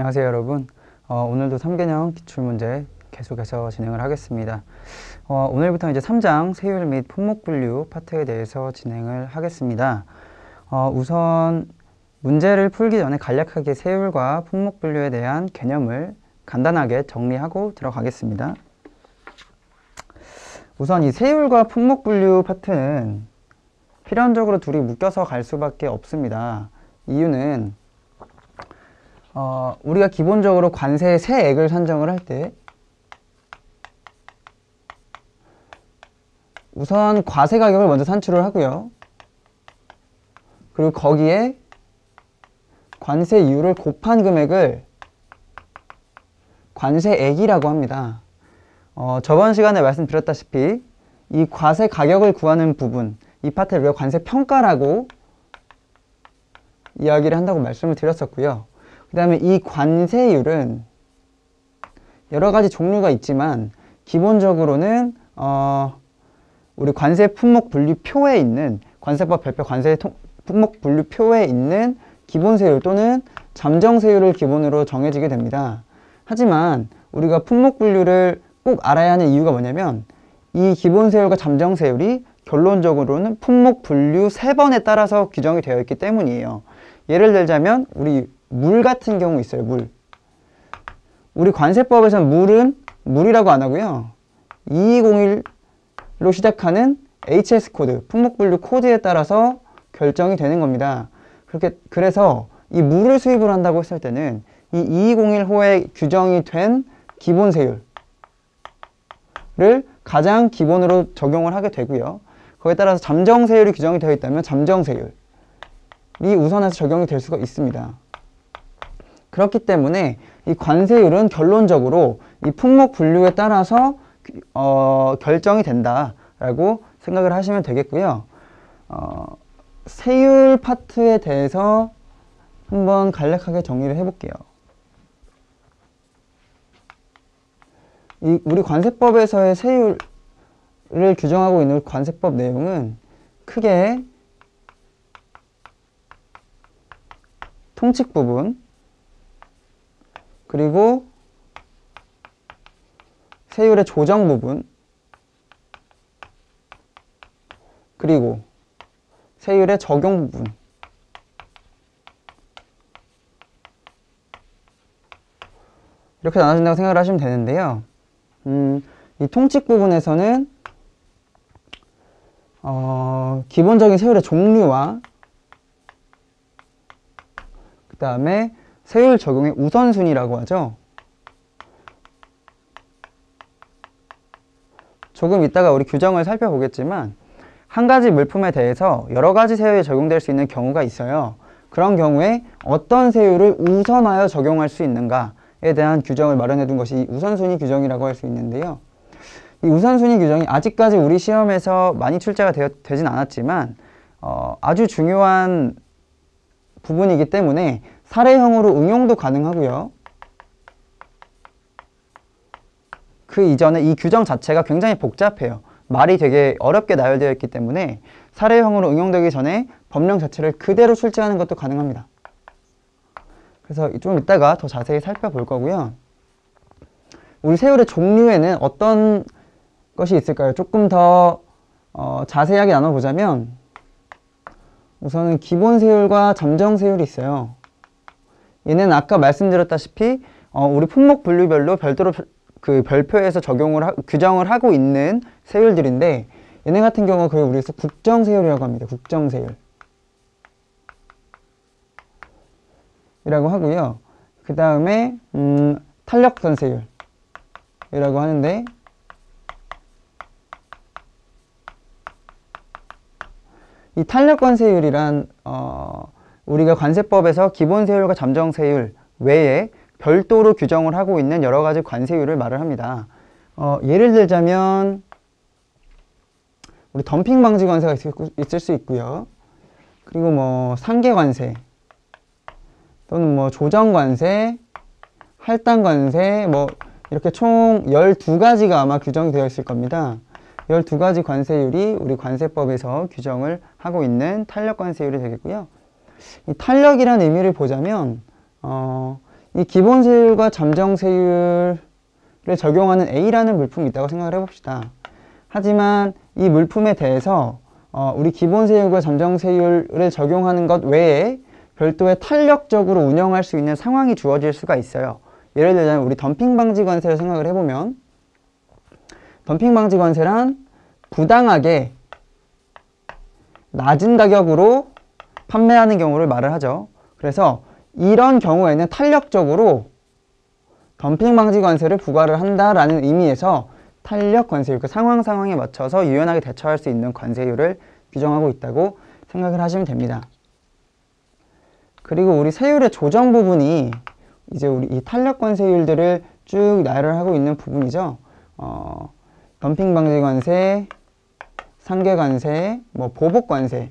안녕하세요 여러분. 오늘도 3개년 기출문제 계속해서 진행을 하겠습니다. 오늘부터 이제 3장 세율 및 품목분류 파트에 대해서 진행을 하겠습니다. 우선 문제를 풀기 전에 간략하게 세율과 품목분류에 대한 개념을 간단하게 정리하고 들어가겠습니다. 우선 이 세율과 품목분류 파트는 필연적으로 둘이 묶여서 갈 수밖에 없습니다. 이유는 우리가 기본적으로 관세의 세액을 산정을 할 때 우선 과세 가격을 먼저 산출을 하고요. 그리고 거기에 관세 이율을 곱한 금액을 관세액이라고 합니다. 저번 시간에 말씀드렸다시피 이 과세 가격을 구하는 부분, 이 파트를 우리가 관세 평가라고 이야기를 한다고 말씀을 드렸었고요. 그 다음에 이 관세율은 여러 가지 종류가 있지만 기본적으로는 우리 관세 품목 분류표에 있는 관세법 별표 관세 품목 분류표에 있는 기본세율 또는 잠정세율을 기본으로 정해지게 됩니다. 하지만 우리가 품목 분류를 꼭 알아야 하는 이유가 뭐냐면 이 기본세율과 잠정세율이 결론적으로는 품목 분류 3번에 따라서 규정이 되어 있기 때문이에요. 예를 들자면 우리 물 같은 경우 있어요. 물. 우리 관세법에서는 물은 물이라고 안 하고요. 2201로 시작하는 HS 코드, 품목분류 코드에 따라서 결정이 되는 겁니다. 그래서 이 물을 수입을 한다고 했을 때는 이 2201호에 규정이 된 기본세율을 가장 기본으로 적용을 하게 되고요. 거기에 따라서 잠정세율이 규정이 되어 있다면 잠정세율이 우선해서 적용이 될 수가 있습니다. 그렇기 때문에 이 관세율은 결론적으로 이 품목 분류에 따라서 결정이 된다라고 생각을 하시면 되겠고요. 세율 파트에 대해서 한번 간략하게 정리를 해볼게요. 우리 관세법에서의 세율을 규정하고 있는 관세법 내용은 크게 통칙 부분, 그리고 세율의 조정 부분, 그리고 세율의 적용 부분, 이렇게 나눠진다고 생각을 하시면 되는데요. 이 통칙 부분에서는 기본적인 세율의 종류와 그 다음에 세율 적용의 우선순위라고 하죠. 조금 이따가 우리 규정을 살펴보겠지만 한 가지 물품에 대해서 여러 가지 세율이 적용될 수 있는 경우가 있어요. 그런 경우에 어떤 세율을 우선하여 적용할 수 있는가에 대한 규정을 마련해 둔 것이 우선순위 규정이라고 할 수 있는데요. 이 우선순위 규정이 아직까지 우리 시험에서 많이 출제가 되진 않았지만 아주 중요한 부분이기 때문에 사례형으로 응용도 가능하고요. 그 이전에 이 규정 자체가 굉장히 복잡해요. 말이 되게 어렵게 나열되어 있기 때문에 사례형으로 응용되기 전에 법령 자체를 그대로 출제하는 것도 가능합니다. 그래서 좀 이따가 더 자세히 살펴볼 거고요. 우리 세율의 종류에는 어떤 것이 있을까요? 조금 더 자세하게 나눠보자면 우선은 기본세율과 잠정세율이 있어요. 얘는 아까 말씀드렸다시피 우리 품목 분류별로 별도로 그 별표에서 규정을 하고 있는 세율들인데 얘네 같은 경우 그걸 우리에서 국정세율이라고 합니다. 국정세율 이라고 하고요. 그 다음에 탄력선세율이라고 하는데 이 탄력권세율이란 우리가 관세법에서 기본세율과 잠정세율 외에 별도로 규정을 하고 있는 여러 가지 관세율을 말을 합니다. 예를 들자면 우리 덤핑 방지 관세가 있을 수 있고요. 그리고 뭐 상계관세 또는 뭐 조정관세, 할당관세 뭐 이렇게 총 12가지가 아마 규정이 되어 있을 겁니다. 12가지 관세율이 우리 관세법에서 규정을 하고 있는 탄력관세율이 되겠고요. 이 탄력이라는 의미를 보자면 이 기본 세율과 잠정 세율을 적용하는 A라는 물품이 있다고 생각을 해봅시다. 하지만 이 물품에 대해서 우리 기본 세율과 잠정 세율을 적용하는 것 외에 별도의 탄력적으로 운영할 수 있는 상황이 주어질 수가 있어요. 예를 들자면 우리 덤핑 방지 관세를 생각을 해보면, 덤핑 방지 관세란 부당하게 낮은 가격으로 판매하는 경우를 말을 하죠. 그래서 이런 경우에는 탄력적으로 덤핑 방지 관세를 부과를 한다라는 의미에서 탄력 관세율, 그 상황에 맞춰서 유연하게 대처할 수 있는 관세율을 규정하고 있다고 생각을 하시면 됩니다. 그리고 우리 세율의 조정 부분이 이제 우리 이 탄력 관세율들을 쭉 나열을 하고 있는 부분이죠. 덤핑 방지 관세, 상계 관세, 뭐 보복 관세,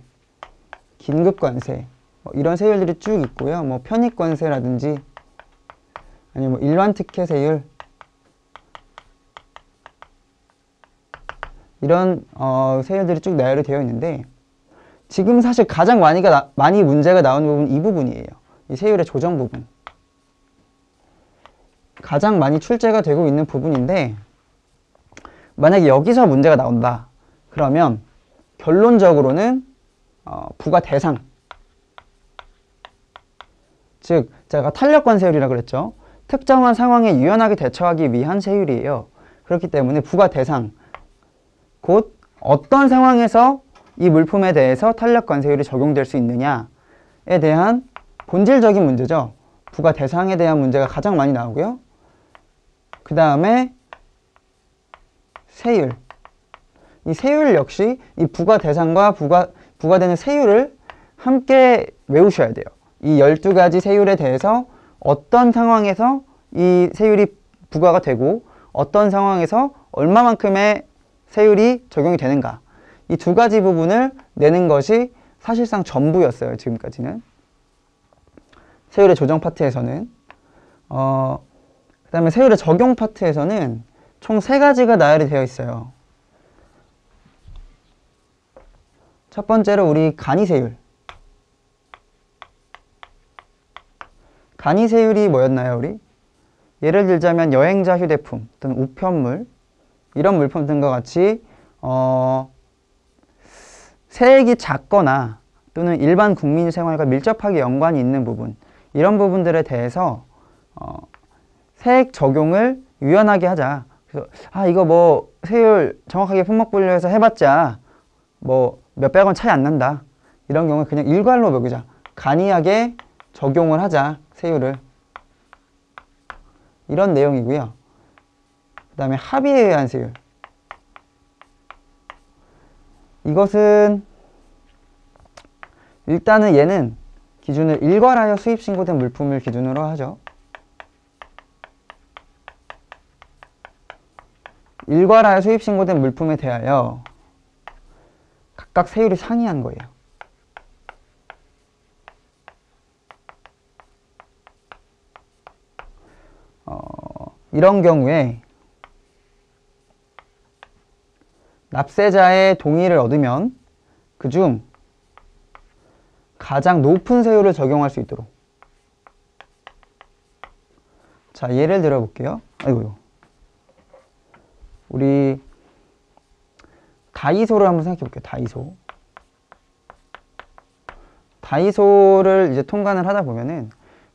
긴급 관세, 뭐 이런 세율들이 쭉 있고요. 뭐 편익 관세라든지 아니면 뭐 일반 특혜 세율, 이런 세율들이 쭉 나열이 되어 있는데, 지금 사실 가장 많이 문제가 나오는 부분은 이 부분이에요. 이 세율의 조정 부분. 가장 많이 출제가 되고 있는 부분인데, 만약에 여기서 문제가 나온다 그러면 결론적으로는 부과 대상, 즉 제가 탄력 관세율이라고 그랬죠. 특정한 상황에 유연하게 대처하기 위한 세율이에요. 그렇기 때문에 부과 대상, 곧 어떤 상황에서 이 물품에 대해서 탄력 관세율이 적용될 수 있느냐에 대한 본질적인 문제죠. 부과 대상에 대한 문제가 가장 많이 나오고요. 그 다음에 세율. 이 세율 역시 이 부과 대상과 부과되는 세율을 함께 외우셔야 돼요. 이 12가지 세율에 대해서 어떤 상황에서 이 세율이 부과가 되고 어떤 상황에서 얼마만큼의 세율이 적용이 되는가, 이 두 가지 부분을 내는 것이 사실상 전부였어요. 지금까지는. 세율의 조정 파트에서는 그 다음에 세율의 적용 파트에서는 총 3가지가 나열이 되어 있어요. 첫 번째로 우리 간이세율. 간이세율이 뭐였나요, 우리? 예를 들자면 여행자 휴대품 또는 우편물, 이런 물품 등과 같이 세액이 작거나 또는 일반 국민 생활과 밀접하게 연관이 있는 부분, 이런 부분들에 대해서 세액 적용을 유연하게 하자. 그래서 이거 뭐 세율 정확하게 품목 분류해서 해봤자 뭐 몇백 원 차이 안 난다, 이런 경우에 그냥 일괄로 먹이자. 간이하게 적용을 하자, 세율을. 이런 내용이고요. 그 다음에 합의에 의한 세율. 이것은 일단은 얘는 기준을 일괄하여 수입 신고된 물품을 기준으로 하죠. 일괄하여 수입 신고된 물품에 대하여 각각 세율이 상이한 거예요. 이런 경우에 납세자의 동의를 얻으면 그중 가장 높은 세율을 적용할 수 있도록. 자, 예를 들어 볼게요. 아이고, 우리 다이소를 한번 생각해 볼게요. 다이소를 이제 통관을 하다 보면은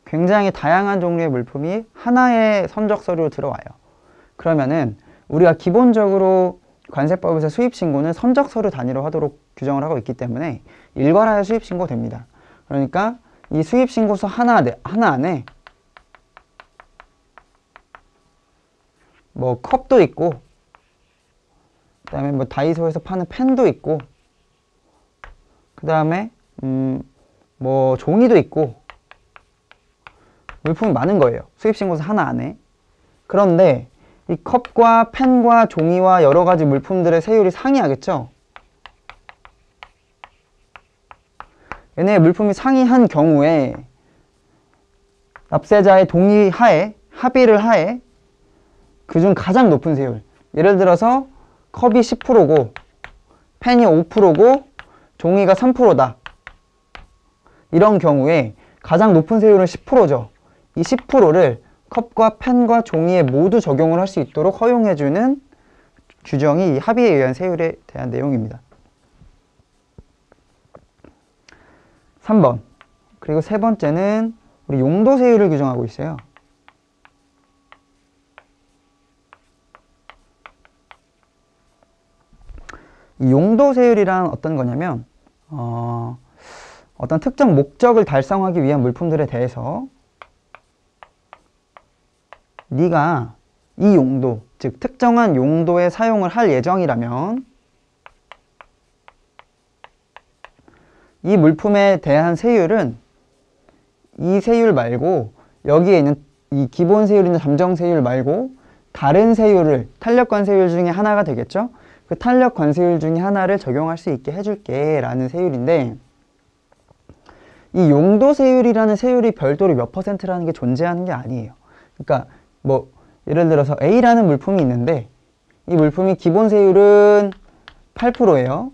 굉장히 다양한 종류의 물품이 하나의 선적 서류로 들어와요. 그러면은 우리가 기본적으로 관세법에서 수입신고는 선적 서류 단위로 하도록 규정을 하고 있기 때문에 일괄하여 수입신고 됩니다. 그러니까 이 수입신고서 하나 안에 뭐 컵도 있고, 그 다음에 뭐 다이소에서 파는 펜도 있고, 그 다음에 뭐 종이도 있고, 물품이 많은 거예요. 수입신고서 하나 안에. 그런데 이 컵과 펜과 종이와 여러 가지 물품들의 세율이 상이하겠죠? 얘네의 물품이 상이한 경우에 납세자의 동의 하에, 합의를 하에 그중 가장 높은 세율, 예를 들어서 컵이 10%고 펜이 5%고 종이가 3%다. 이런 경우에 가장 높은 세율은 10%죠. 이 10%를 컵과 펜과 종이에 모두 적용을 할 수 있도록 허용해주는 규정이 이 합의에 의한 세율에 대한 내용입니다. 3번. 그리고 세 번째는 우리 용도 세율을 규정하고 있어요. 이 용도 세율이란 어떤 거냐면 어떤 특정 목적을 달성하기 위한 물품들에 대해서 네가 이 용도, 즉 특정한 용도에 사용을 할 예정이라면 이 물품에 대한 세율은 이 세율 말고 여기에 있는 이 기본 세율이나 잠정 세율 말고 다른 세율을 탄력 관세율 중에 하나가 되겠죠? 그 탄력 관세율 중에 하나를 적용할 수 있게 해줄게 라는 세율인데, 이 용도 세율이라는 세율이 별도로 몇 %라는 게 존재하는 게 아니에요. 그러니까 뭐 예를 들어서 A라는 물품이 있는데 이 물품이 기본 세율은 8%예요.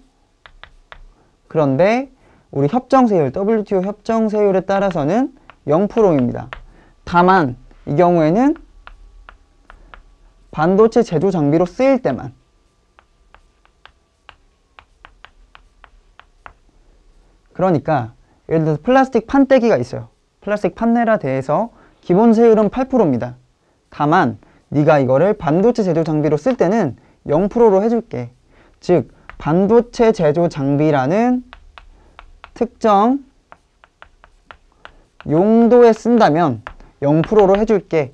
그런데 우리 협정 세율, WTO 협정 세율에 따라서는 0%입니다. 다만 이 경우에는 반도체 제조 장비로 쓰일 때만, 그러니까 예를 들어서 플라스틱 판때기가 있어요. 플라스틱 판넬에 대해서 기본 세율은 8%입니다. 다만 네가 이거를 반도체 제조 장비로 쓸 때는 0%로 해줄게. 즉 반도체 제조 장비라는 특정 용도에 쓴다면 0%로 해줄게.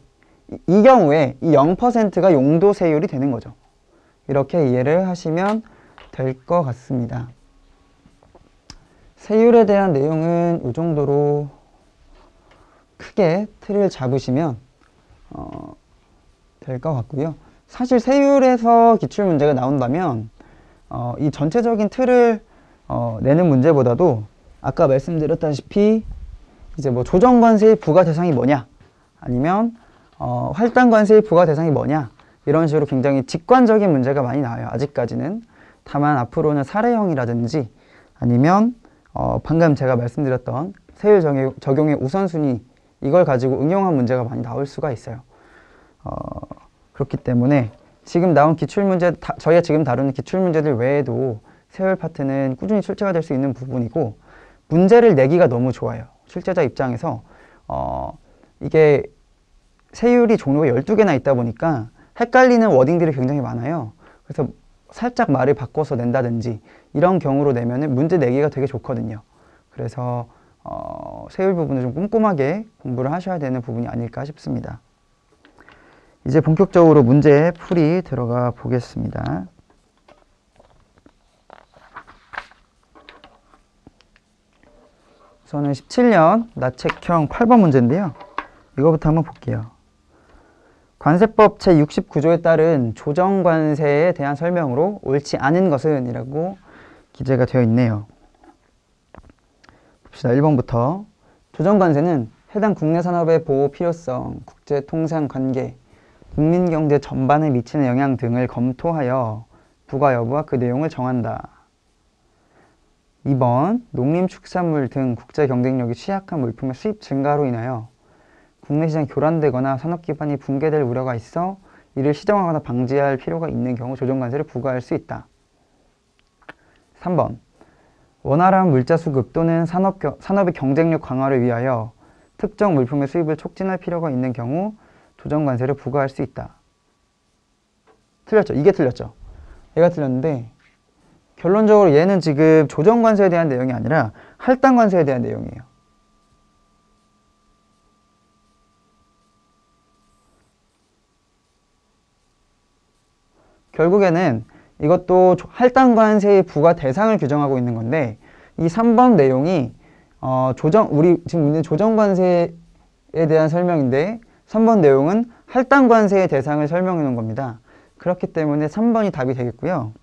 이 경우에 이 0%가 용도 세율이 되는 거죠. 이렇게 이해를 하시면 될 것 같습니다. 세율에 대한 내용은 이 정도로 크게 틀을 잡으시면 될 것 같고요. 사실 세율에서 기출문제가 나온다면 이 전체적인 틀을 내는 문제보다도 아까 말씀드렸다시피 이제 뭐 조정관세의 부과 대상이 뭐냐, 아니면 할당관세의 부과 대상이 뭐냐, 이런 식으로 굉장히 직관적인 문제가 많이 나와요. 아직까지는. 다만 앞으로는 사례형이라든지 아니면 방금 제가 말씀드렸던 세율 적용의 우선순위, 이걸 가지고 응용한 문제가 많이 나올 수가 있어요. 그렇기 때문에 지금 나온 기출문제, 저희가 지금 다루는 기출문제들 외에도 세율 파트는 꾸준히 출제가 될 수 있는 부분이고, 문제를 내기가 너무 좋아요. 출제자 입장에서 이게 세율이 종류가 12개나 있다 보니까 헷갈리는 워딩들이 굉장히 많아요. 그래서 살짝 말을 바꿔서 낸다든지 이런 경우로 내면은 문제 내기가 되게 좋거든요. 그래서 세율 부분을 좀 꼼꼼하게 공부를 하셔야 되는 부분이 아닐까 싶습니다. 이제 본격적으로 문제 풀이 들어가 보겠습니다. 우선은 17년 나책형 8번 문제인데요. 이거부터 한번 볼게요. 관세법 제69조에 따른 조정관세에 대한 설명으로 옳지 않은 것은 이라고 기재가 되어 있네요. 봅시다. 1번부터. 조정관세는 해당 국내 산업의 보호 필요성, 국제통상관계, 국민경제 전반에 미치는 영향 등을 검토하여 부과 여부와 그 내용을 정한다. 2번. 농림축산물 등 국제경쟁력이 취약한 물품의 수입 증가로 인하여 국내 시장이 교란되거나 산업기반이 붕괴될 우려가 있어 이를 시정하거나 방지할 필요가 있는 경우 조정관세를 부과할 수 있다. 3번. 원활한 물자 수급 또는 산업의 경쟁력 강화를 위하여 특정 물품의 수입을 촉진할 필요가 있는 경우 조정관세를 부과할 수 있다. 틀렸죠? 이게 틀렸죠? 얘가 틀렸는데 결론적으로 얘는 지금 조정관세에 대한 내용이 아니라 할당관세에 대한 내용이에요. 결국에는 이것도 할당관세의 부과 대상을 규정하고 있는 건데, 이 3번 내용이 우리 지금 있는 조정관세에 대한 설명인데 3번 내용은 할당관세의 대상을 설명해 놓은 겁니다. 그렇기 때문에 3번이 답이 되겠고요.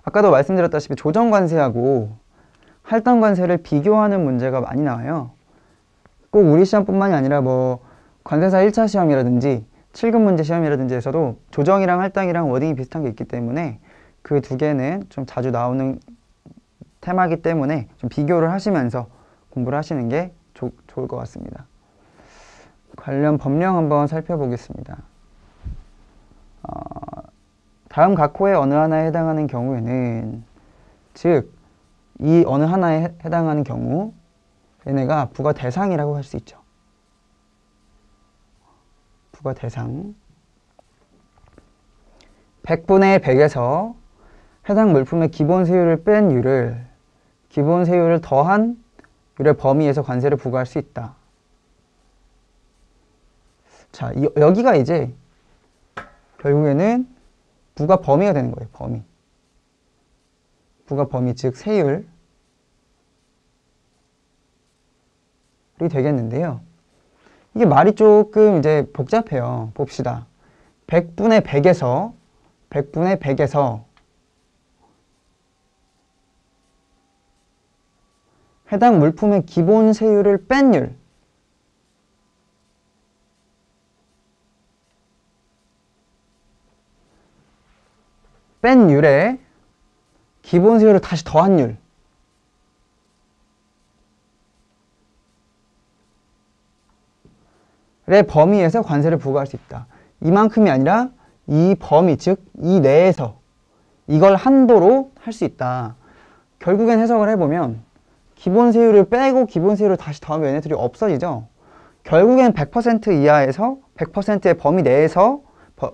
아까도 말씀드렸다시피 조정관세하고 할당관세를 비교하는 문제가 많이 나와요. 꼭 우리 시험뿐만이 아니라 뭐 관세사 1차 시험이라든지 7급 문제 시험이라든지 에서도 조정이랑 할당이랑 워딩이 비슷한 게 있기 때문에 그 두 개는 좀 자주 나오는 테마이기 때문에 좀 비교를 하시면서 공부를 하시는 게 좋을 것 같습니다. 관련 법령 한번 살펴보겠습니다. 다음 각 호의 어느 하나에 해당하는 경우에는, 즉 이 어느 하나에 해당하는 경우 얘네가 부과 대상이라고 할 수 있죠. 부과 대상. 100분의 100에서 해당 물품의 기본 세율을 뺀 율을 기본 세율을 더한 율의 범위에서 관세를 부과할 수 있다. 자, 여기가 이제 결국에는 부과 범위가 되는 거예요. 범위. 부과 범위, 즉 세율이 되겠는데요. 이게 말이 조금 이제 복잡해요. 봅시다. 100분의 100에서 해당 물품의 기본 세율을 뺀 율. 뺀 율에 기본 세율을 다시 더한 율. 의 범위에서 관세를 부과할 수 있다. 이만큼이 아니라 이 범위, 즉 이 내에서 이걸 한도로 할 수 있다. 결국엔 해석을 해보면 기본 세율을 빼고 기본 세율을 다시 더하면 얘네들이 없어지죠. 결국엔 100% 이하에서 100%의 범위 내에서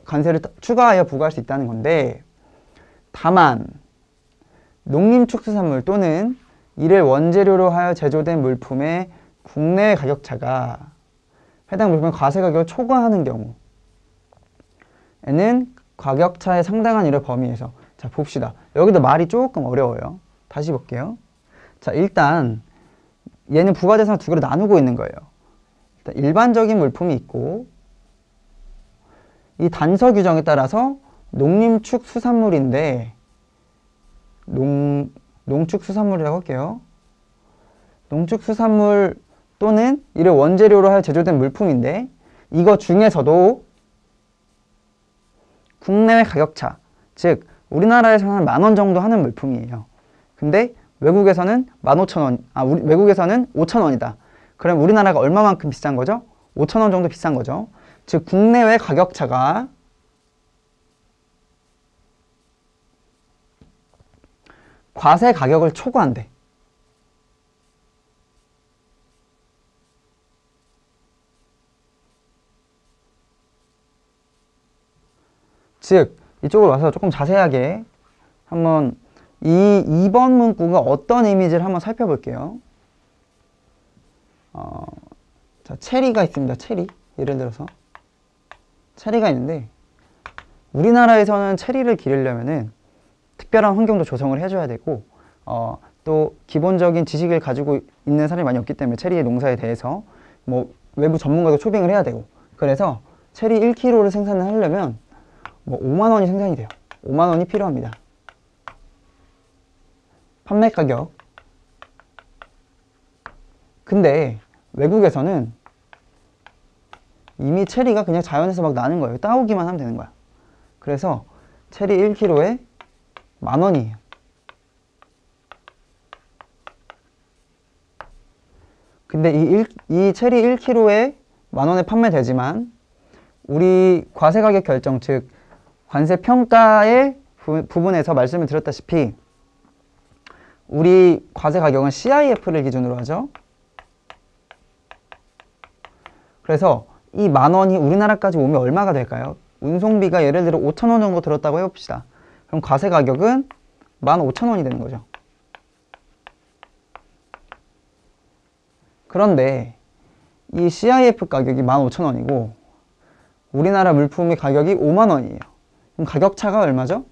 관세를 추가하여 부과할 수 있다는 건데, 다만 농림축수산물 또는 이를 원재료로 하여 제조된 물품의 국내 가격차가 해당 물품의 과세 가격을 초과하는 경우에는 가격차의 상당한 일의 범위에서, 자 봅시다. 여기도 말이 조금 어려워요. 다시 볼게요. 자, 일단 얘는 부과 대상을 두 개로 나누고 있는 거예요. 일단 일반적인 물품이 있고, 이 단서 규정에 따라서 농림축수산물인데, 농축수산물이라고 할게요. 농축수산물 또는 이를 원재료로 하여 제조된 물품인데, 이거 중에서도 국내외 가격차, 즉 우리나라에서는 10,000원 정도 하는 물품이에요. 근데 외국에서는 15,000원, 외국에서는 5,000원이다. 그럼 우리나라가 얼마만큼 비싼 거죠? 5,000원 정도 비싼 거죠. 즉 국내외 가격차가 과세 가격을 초과한대. 즉 이쪽으로 와서 조금 자세하게 한번 이 2번 문구가 어떤 이미지를 한번 살펴볼게요. 자, 체리가 있습니다. 체리. 예를 들어서 체리가 있는데, 우리나라에서는 체리를 기르려면은 특별한 환경도 조성을 해줘야 되고, 또 기본적인 지식을 가지고 있는 사람이 많이 없기 때문에 체리의 농사에 대해서 뭐 외부 전문가도 초빙을 해야 되고, 그래서 체리 1kg를 생산을 하려면 뭐 5만 원이 생산이 돼요. 5만 원이 필요합니다. 판매 가격. 근데 외국에서는 이미 체리가 그냥 자연에서 막 나는 거예요. 따오기만 하면 되는 거야. 그래서 체리 1kg에 10,000원이에요. 근데 이 체리 1kg에 10,000원에 판매되지만, 우리 과세 가격 결정, 즉 관세 평가의 부분에서 말씀을 드렸다시피 우리 과세 가격은 CIF를 기준으로 하죠. 그래서 이 10,000원이 우리나라까지 오면 얼마가 될까요? 운송비가 예를 들어 5,000원 정도 들었다고 해봅시다. 그럼 과세 가격은 15,000원이 되는 거죠. 그런데 이 CIF 가격이 15,000원이고 우리나라 물품의 가격이 5만 원이에요. 그럼 가격차가 얼마죠?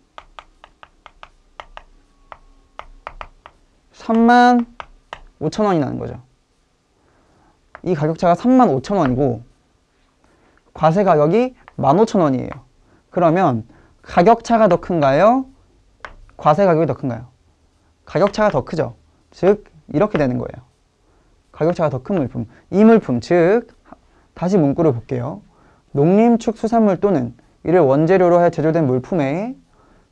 35,000원이 나는 거죠. 이 가격차가 35,000원이고 과세 가격이 15,000원이에요. 그러면 가격차가 더 큰가요? 과세 가격이 더 큰가요? 가격차가 더 크죠. 즉 이렇게 되는 거예요. 가격차가 더 큰 물품. 이 물품, 즉 다시 문구를 볼게요. 농림축수산물 또는 이를 원재료로 해 제조된 물품의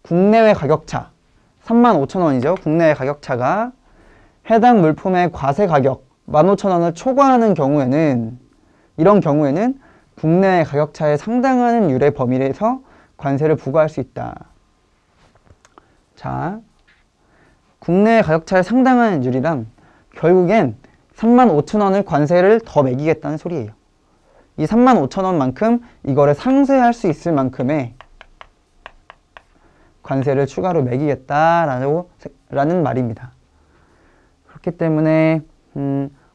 국내외 가격차 35,000원이죠. 국내외 가격차가 해당 물품의 과세 가격 15,000원을 초과하는 경우에는 이런 경우에는 국내 가격 차에 상당한 유례 범위 내에서 관세를 부과할 수 있다. 자, 국내 가격 차에 상당한 유리란 결국엔 35,000원을 관세를 더 매기겠다는 소리예요. 이 35,000원만큼 이거를 상쇄할 수 있을 만큼의 관세를 추가로 매기겠다라는 말입니다. 그렇기 때문에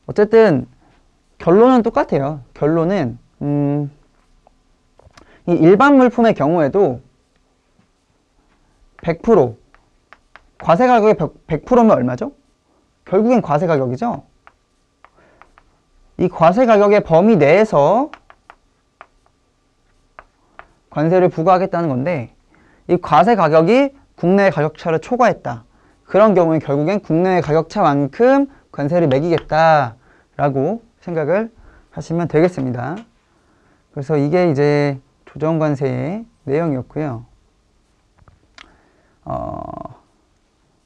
어쨌든 결론은 똑같아요. 결론은 이 일반 물품의 경우에도 100% 과세 가격의 100%면 얼마죠? 결국엔 과세 가격이죠. 이 과세 가격의 범위 내에서 관세를 부과하겠다는 건데 이 과세 가격이 국내 가격차를 초과했다. 그런 경우에 결국엔 국내 가격차만큼 관세를 매기겠다라고 생각을 하시면 되겠습니다. 그래서 이게 이제 조정관세의 내용이었고요.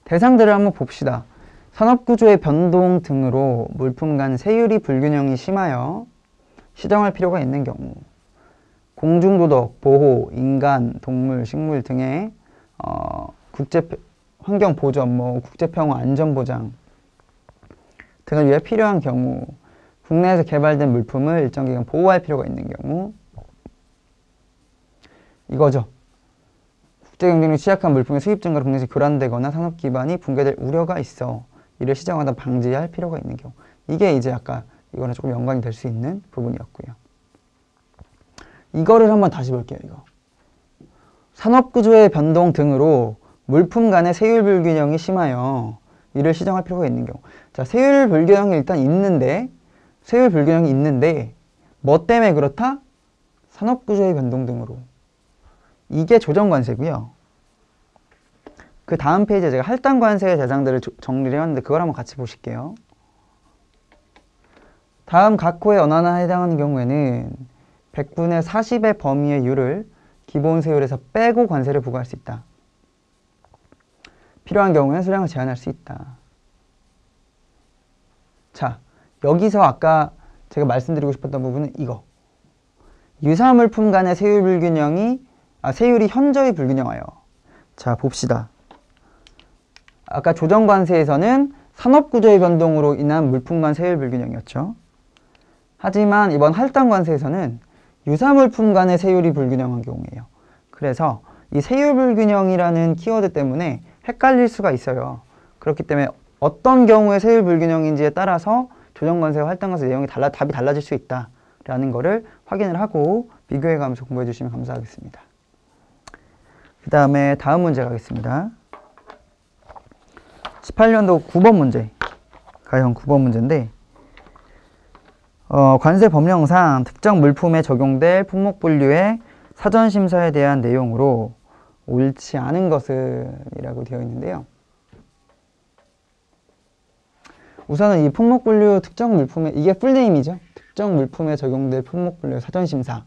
대상들을 한번 봅시다. 산업구조의 변동 등으로 물품 간 세율이 불균형이 심하여 시정할 필요가 있는 경우, 공중도덕, 보호, 인간, 동물, 식물 등의 환경보전, 국제평화, 안전보장 등을 위해 필요한 경우, 국내에서 개발된 물품을 일정 기간 보호할 필요가 있는 경우, 이거죠. 국제 경쟁력이 취약한 물품의 수입 증가로 국내에서 교란되거나 산업 기반이 붕괴될 우려가 있어 이를 시정하다 방지할 필요가 있는 경우. 이게 이제 아까 이거랑 조금 연관이 될 수 있는 부분이었고요. 이거를 한번 다시 볼게요. 이거. 산업구조의 변동 등으로 물품 간의 세율 불균형이 심하여 이를 시정할 필요가 있는 경우. 자, 세율 불균형이 일단 있는데 뭐 때문에 그렇다? 산업구조의 변동 등으로. 이게 조정관세고요. 그 다음 페이지에 제가 할당관세의 대상들을 정리를 해왔는데 그걸 한번 같이 보실게요. 다음 각 호의 어느 하나에 해당하는 경우에는 100분의 40의 범위의 율을 기본 세율에서 빼고 관세를 부과할 수 있다. 필요한 경우에는 수량을 제한할 수 있다. 자, 여기서 아까 제가 말씀드리고 싶었던 부분은 이거. 유사물품 간의 세율이 현저히 불균형하여. 자, 봅시다. 아까 조정관세에서는 산업구조의 변동으로 인한 물품 간 세율 불균형이었죠. 하지만 이번 할당관세에서는 유사물품 간의 세율이 불균형한 경우예요. 그래서 이 세율 불균형이라는 키워드 때문에 헷갈릴 수가 있어요. 그렇기 때문에 어떤 경우에 세율 불균형인지에 따라서 조정관세와 할당관세 내용이 답이 달라질 수 있다라는 거를 확인을 하고 비교해가면서 공부해 주시면 감사하겠습니다. 그 다음에 다음 문제 가겠습니다. 18년도 9번 문제, 가형 9번 문제인데 관세 법령상 특정 물품에 적용될 품목분류의 사전심사에 대한 내용으로 옳지 않은 것은 이라고 되어 있는데요. 우선은 이 품목분류 특정 물품에, 이게 풀네임이죠. 특정 물품에 적용될 품목분류 사전심사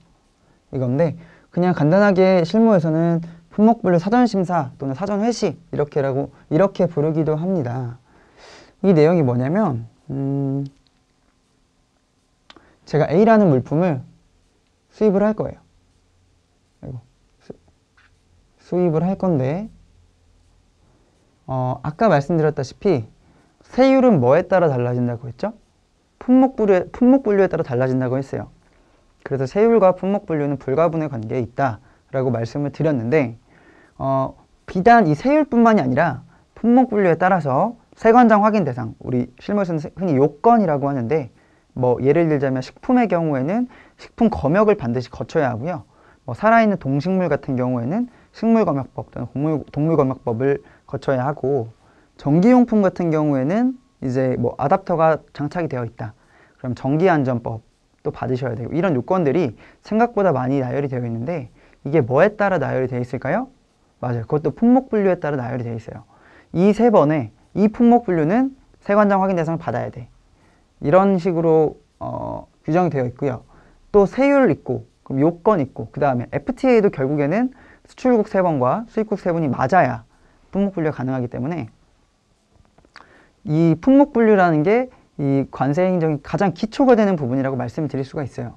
이건데 그냥 간단하게 실무에서는 품목분류 사전심사 또는 사전회시 이렇게 부르기도 합니다. 이 내용이 뭐냐면 제가 A라는 물품을 수입을 할 거예요. 수입을 할 건데 아까 말씀드렸다시피 세율은 뭐에 따라 달라진다고 했죠? 품목분류에 따라 달라진다고 했어요. 그래서 세율과 품목분류는 불가분의 관계에 있다라고 말씀을 드렸는데 비단 이 세율뿐만이 아니라 품목분류에 따라서 세관장 확인 대상, 우리 실무에서는 흔히 요건이라고 하는데 예를 들자면 식품의 경우에는 식품 검역을 반드시 거쳐야 하고요. 살아있는 동식물 같은 경우에는 식물검역법 또는 동물검역법을 거쳐야 하고 전기용품 같은 경우에는 이제 아답터가 장착이 되어 있다. 그럼 전기안전법도 받으셔야 되고 이런 요건들이 생각보다 많이 나열이 되어 있는데 이게 뭐에 따라 나열이 되어 있을까요? 맞아요. 그것도 품목분류에 따라 나열이 되어 있어요. 이 세 번에 이 품목분류는 세관장 확인 대상을 받아야 돼. 이런 식으로 규정이 되어 있고요. 또 세율 있고 그럼 요건 있고 그 다음에 FTA도 결국에는 수출국 세번과 수입국 세번이 맞아야 품목분류가 가능하기 때문에 이 품목분류라는 게 이 관세 행정이 가장 기초가 되는 부분이라고 말씀을 드릴 수가 있어요.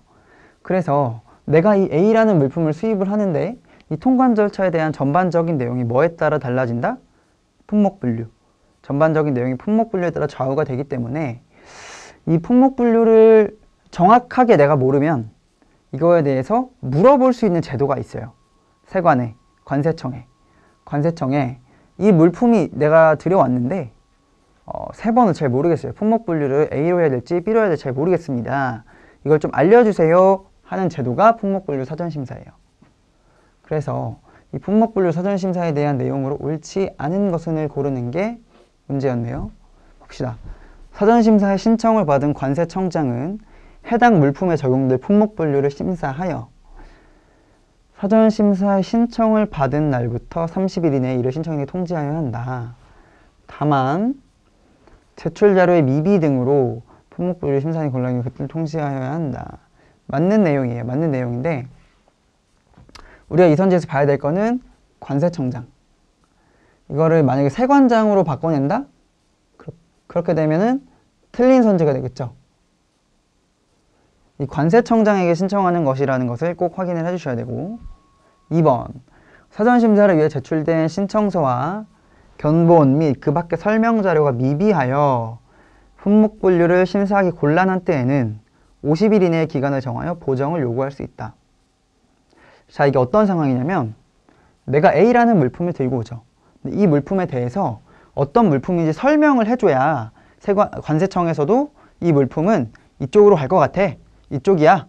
그래서 내가 이 A라는 물품을 수입을 하는데 이 통관 절차에 대한 전반적인 내용이 뭐에 따라 달라진다? 품목분류. 전반적인 내용이 품목분류에 따라 좌우가 되기 때문에 이 품목분류를 정확하게 내가 모르면 이거에 대해서 물어볼 수 있는 제도가 있어요. 세관에, 관세청에. 관세청에 이 물품이 내가 들여왔는데 세번을 잘 모르겠어요. 품목분류를 A로 해야 될지 B로 해야 될지 잘 모르겠습니다. 이걸 좀 알려주세요 하는 제도가 품목분류 사전심사예요. 그래서 이 품목분류 사전심사에 대한 내용으로 옳지 않은 것을 고르는 게 문제였네요. 봅시다. 사전심사에 신청을 받은 관세청장은 해당 물품에 적용될 품목분류를 심사하여 사전심사에 신청을 받은 날부터 30일 이내에 이를 신청인에게 통지하여야 한다. 다만 제출 자료의 미비 등으로 품목분류 심사인이 곤란하게 그때를 통지하여야 한다. 맞는 내용이에요. 맞는 내용인데 우리가 이 선지에서 봐야 될 거는 관세청장. 이거를 만약에 세관장으로 바꿔낸다? 그렇게 되면은 틀린 선지가 되겠죠. 이 관세청장에게 신청하는 것이라는 것을 꼭 확인을 해주셔야 되고 2번 사전심사를 위해 제출된 신청서와 견본 및 그 밖의 설명자료가 미비하여 품목분류를 심사하기 곤란한 때에는 50일 이내의 기간을 정하여 보정을 요구할 수 있다. 자, 이게 어떤 상황이냐면 내가 A라는 물품을 들고 오죠. 이 물품에 대해서 어떤 물품인지 설명을 해줘야 관세청에서도 이 물품은 이쪽으로 갈 것 같아. 이쪽이야.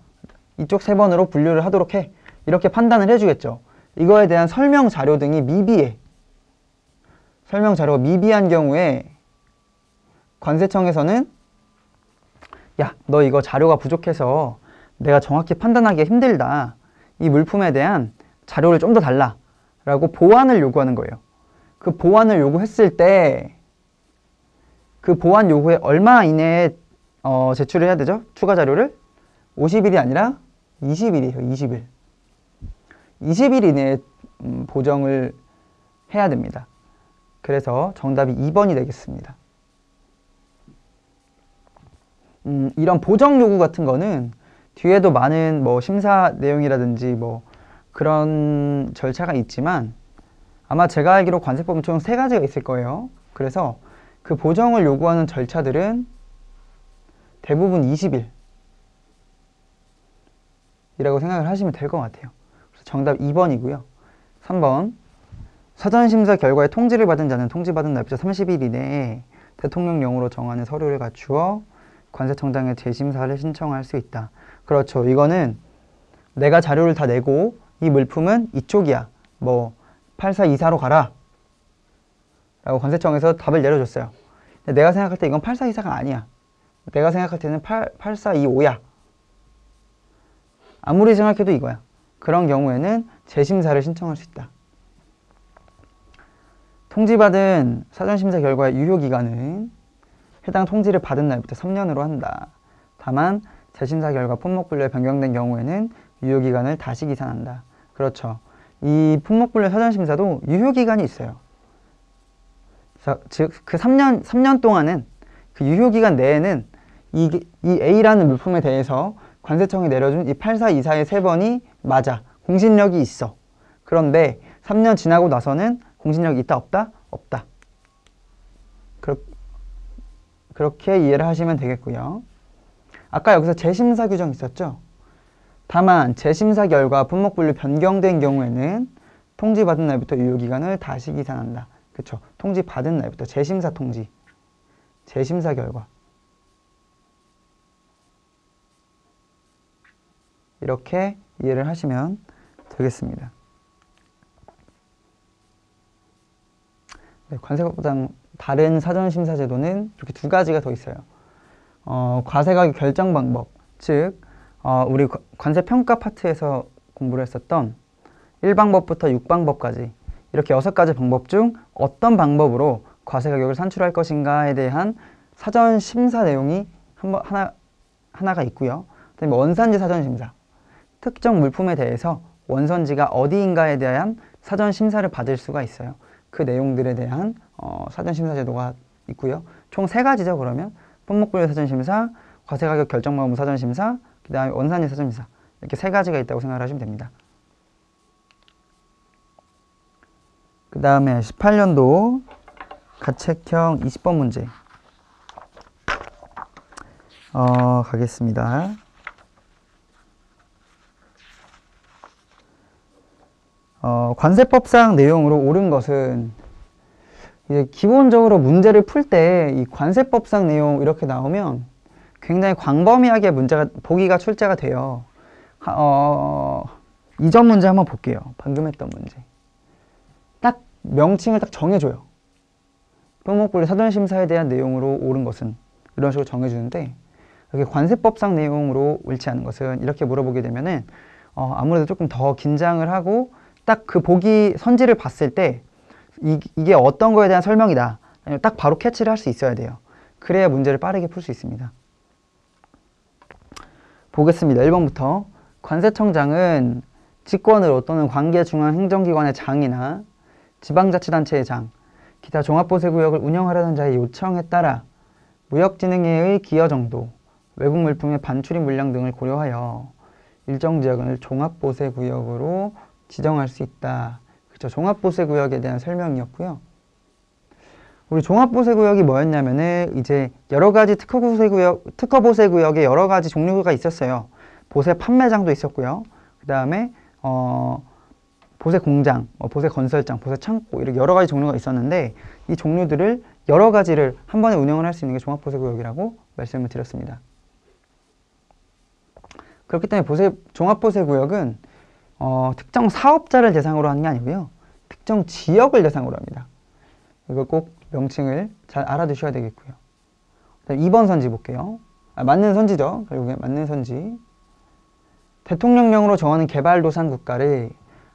이쪽 3번으로 분류를 하도록 해. 이렇게 판단을 해주겠죠. 이거에 대한 설명 자료 등이 미비해. 설명 자료가 미비한 경우에 관세청에서는 야, 너 이거 자료가 부족해서 내가 정확히 판단하기 힘들다. 이 물품에 대한 자료를 좀 더 달라. 라고 보완을 요구하는 거예요. 그 보완을 요구했을 때 그 보완 요구에 얼마 이내에 제출을 해야 되죠? 추가 자료를? 50일이 아니라 20일이에요. 20일. 20일 이내에 보정을 해야 됩니다. 그래서 정답이 2번이 되겠습니다. 이런 보정 요구 같은 거는 뒤에도 많은 뭐 심사 내용이라든지 뭐 그런 절차가 있지만 아마 제가 알기로 관세법은 총 3가지가 있을 거예요. 그래서 그 보정을 요구하는 절차들은 대부분 20일 이라고 생각을 하시면 될 것 같아요. 그래서 정답 2번이고요. 3번 사전심사 결과에 통지를 받은 자는 통지받은 날부터 30일 이내에 대통령령으로 정하는 서류를 갖추어 관세청장에 재심사를 신청할 수 있다. 그렇죠. 이거는 내가 자료를 다 내고 이 물품은 이쪽이야. 뭐 8424로 가라. 라고 관세청에서 답을 내려줬어요. 근데 내가 생각할 때 이건 8424가 아니야. 내가 생각할 때는 8425야. 아무리 생각해도 이거야. 그런 경우에는 재심사를 신청할 수 있다. 통지받은 사전심사 결과의 유효기간은 해당 통지를 받은 날부터 3년으로 한다. 다만 재심사 결과 품목분류에 변경된 경우에는 유효기간을 다시 기산한다. 그렇죠. 이 품목분류 사전심사도 유효기간이 있어요. 즉, 그 3년 동안은 그 유효기간 내에는 이 A라는 물품에 대해서 관세청이 내려준 이 8424의 3번이 맞아. 공신력이 있어. 그런데 3년 지나고 나서는 공신력이 있다 없다? 없다. 그렇게 이해를 하시면 되겠고요. 아까 여기서 재심사 규정 있었죠? 다만 재심사 결과 품목분류 변경된 경우에는 통지받은 날부터 유효기간을 다시 기산한다. 그쵸? 통지받은 날부터 재심사 통지. 재심사 결과. 이렇게 이해를 하시면 되겠습니다. 네, 관세법상 다른 사전심사 제도는 이렇게 2가지가 더 있어요. 과세가격 결정 방법, 즉 우리 관세평가 파트에서 공부를 했었던 1방법부터 6방법까지 이렇게 6가지 방법 중 어떤 방법으로 과세가격을 산출할 것인가에 대한 사전심사 내용이 하나가 있고요. 그다음에 원산지 사전심사, 특정 물품에 대해서 원산지가 어디인가에 대한 사전심사를 받을 수가 있어요. 그 내용들에 대한 사전심사 제도가 있고요. 총 3가지죠. 그러면 품목분류 사전심사, 과세가격 결정방법 사전심사, 그 다음에 원산지 사전심사 이렇게 세 가지가 있다고 생각을 하시면 됩니다. 그 다음에 18년도 가책형 20번 문제 가겠습니다. 관세법상 내용으로 옳은 것은 이제 기본적으로 문제를 풀 때 이 관세법상 내용 이렇게 나오면 굉장히 광범위하게 문제가 보기가 출제가 돼요. 이전 문제 한번 볼게요. 방금 했던 문제. 딱 명칭을 딱 정해줘요. 품목분류 사전심사에 대한 내용으로 옳은 것은 이런 식으로 정해주는데 이렇게 관세법상 내용으로 옳지 않은 것은 이렇게 물어보게 되면은 아무래도 조금 더 긴장을 하고 딱 그 보기 선지를 봤을 때 이게 어떤 거에 대한 설명이다. 딱 바로 캐치를 할 수 있어야 돼요. 그래야 문제를 빠르게 풀 수 있습니다. 보겠습니다. 1번부터 관세청장은 직권으로 또는 관계중앙행정기관의 장이나 지방자치단체의 장, 기타 종합보세구역을 운영하려는 자의 요청에 따라 무역진흥회의 기여 정도, 외국 물품의 반출입 물량 등을 고려하여 일정 지역을 종합보세구역으로 지정할 수 있다. 그렇죠. 종합보세구역에 대한 설명이었고요. 우리 종합보세구역이 뭐였냐면은 이제 여러 가지 특허보세구역에 여러 가지 종류가 있었어요. 보세 판매장도 있었고요. 그 다음에 보세공장, 보세건설장, 보세창고 이렇게 여러 가지 종류가 있었는데 이 종류들을 여러 가지를 한 번에 운영을 할 수 있는 게 종합보세구역이라고 말씀을 드렸습니다. 그렇기 때문에 종합보세구역은 특정 사업자를 대상으로 하는 게 아니고요. 특정 지역을 대상으로 합니다. 이거 꼭 명칭을 잘 알아두셔야 되겠고요. 그다음 2번 선지 볼게요. 맞는 선지죠. 결국에 맞는 선지. 대통령령으로 정하는 개발도상 국가를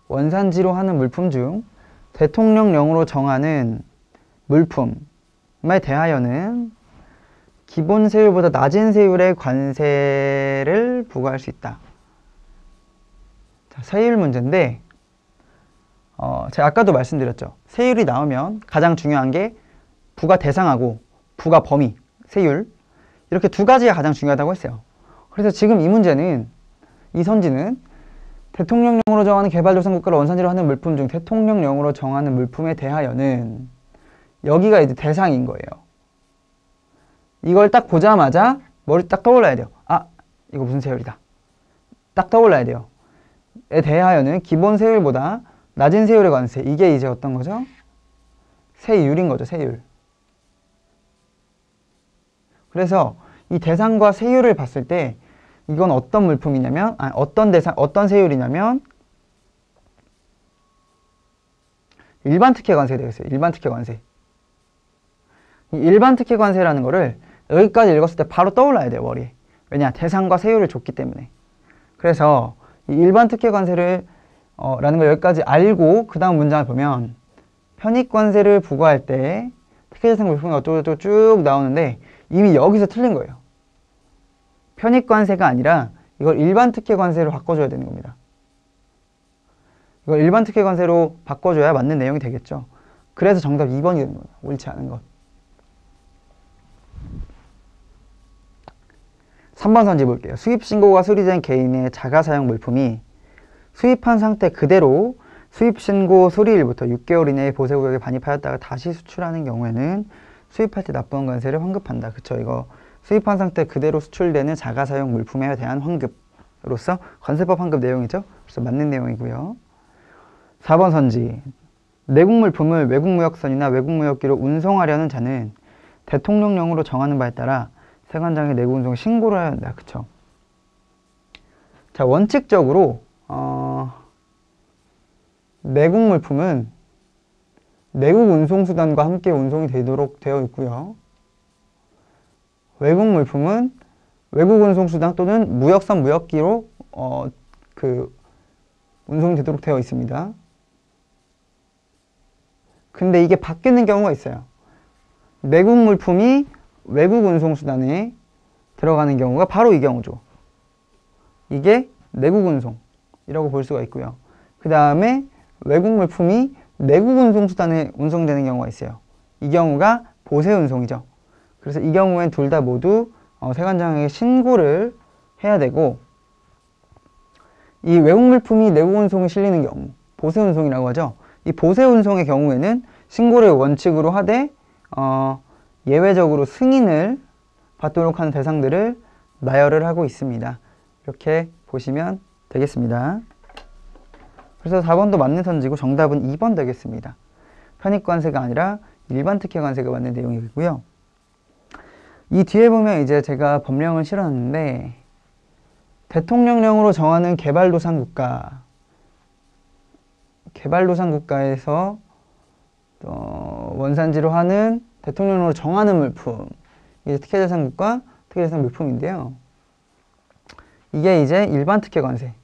원산지로 하는 물품 중 대통령령으로 정하는 물품에 대하여는 기본 세율보다 낮은 세율의 관세를 부과할 수 있다. 자, 세율 문제인데 제가 아까도 말씀드렸죠. 세율이 나오면 가장 중요한 게 부과 대상하고 부과 범위, 세율 이렇게 두 가지가 가장 중요하다고 했어요. 그래서 지금 이 문제는 이 선지는 대통령령으로 정하는 개발도상 국가를 원산지로 하는 물품 중 대통령령으로 정하는 물품에 대하여는 여기가 이제 대상인 거예요. 이걸 딱 보자마자 머리 딱 떠올라야 돼요. 아, 이거 무슨 세율이다. 딱 떠올라야 돼요. 에 대하여는 기본 세율보다 낮은 세율의 관세. 이게 이제 어떤 거죠? 세율인 거죠, 세율. 그래서 이 대상과 세율을 봤을 때 이건 어떤 물품이냐면, 어떤 세율이냐면 일반 특혜 관세가 되겠어요. 일반 특혜 관세. 이 일반 특혜 관세라는 거를 여기까지 읽었을 때 바로 떠올라야 돼요, 머리에. 왜냐? 대상과 세율을 줬기 때문에. 그래서 이 일반 특혜 관세를 라는 걸 여기까지 알고 그 다음 문장을 보면 편익관세를 부과할 때 특혜대상 물품이 어쩌고저쩌고 쭉 나오는데 이미 여기서 틀린 거예요. 편익관세가 아니라 이걸 일반 특혜관세로 바꿔줘야 되는 겁니다. 이걸 일반 특혜관세로 바꿔줘야 맞는 내용이 되겠죠. 그래서 정답 2번이 되는 거예요. 옳지 않은 것. 3번 선지 볼게요. 수입신고가 수리된 개인의 자가사용 물품이 수입한 상태 그대로 수입신고 수리일부터 6개월 이내에 보세구역에 반입하였다가 다시 수출하는 경우에는 수입할 때 납부한 관세를 환급한다. 그쵸? 이거 수입한 상태 그대로 수출되는 자가사용 물품에 대한 환급으로서 관세법 환급 내용이죠. 그래서 맞는 내용이고요. 4번 선지. 내국 물품을 외국무역선이나 외국무역기로 운송하려는 자는 대통령령으로 정하는 바에 따라 세관장에 내국 운송을 신고를 해야 한다. 그쵸? 자, 원칙적으로 내국 물품은 내국 운송수단과 함께 운송이 되도록 되어 있고요. 외국 물품은 외국 운송수단 또는 무역선 무역기로 운송이 되도록 되어 있습니다. 근데 이게 바뀌는 경우가 있어요. 내국 물품이 외국 운송수단에 들어가는 경우가 바로 이 경우죠. 이게 내국 운송이라고 볼 수가 있고요. 그 다음에 외국 물품이 내국 운송수단에 운송되는 경우가 있어요. 이 경우가 보세 운송이죠. 그래서 이 경우엔 둘 다 모두 세관장에게 신고를 해야 되고, 이 외국물품이 내국운송에 실리는 경우, 보세운송이라고 하죠. 이 보세운송의 경우에는 신고를 원칙으로 하되 예외적으로 승인을 받도록 하는 대상들을 나열을 하고 있습니다. 이렇게 보시면 되겠습니다. 그래서 4번도 맞는 선지고 정답은 2번 되겠습니다. 편익관세가 아니라 일반 특혜관세가 맞는 내용이고요. 이 뒤에 보면 이제 제가 법령을 실었는데, 대통령령으로 정하는 개발도상국가, 개발도상국가에서 원산지로 하는 대통령령으로 정하는 물품, 이게 특혜대상국가, 특혜대상 물품인데요. 이게 이제 일반 특혜관세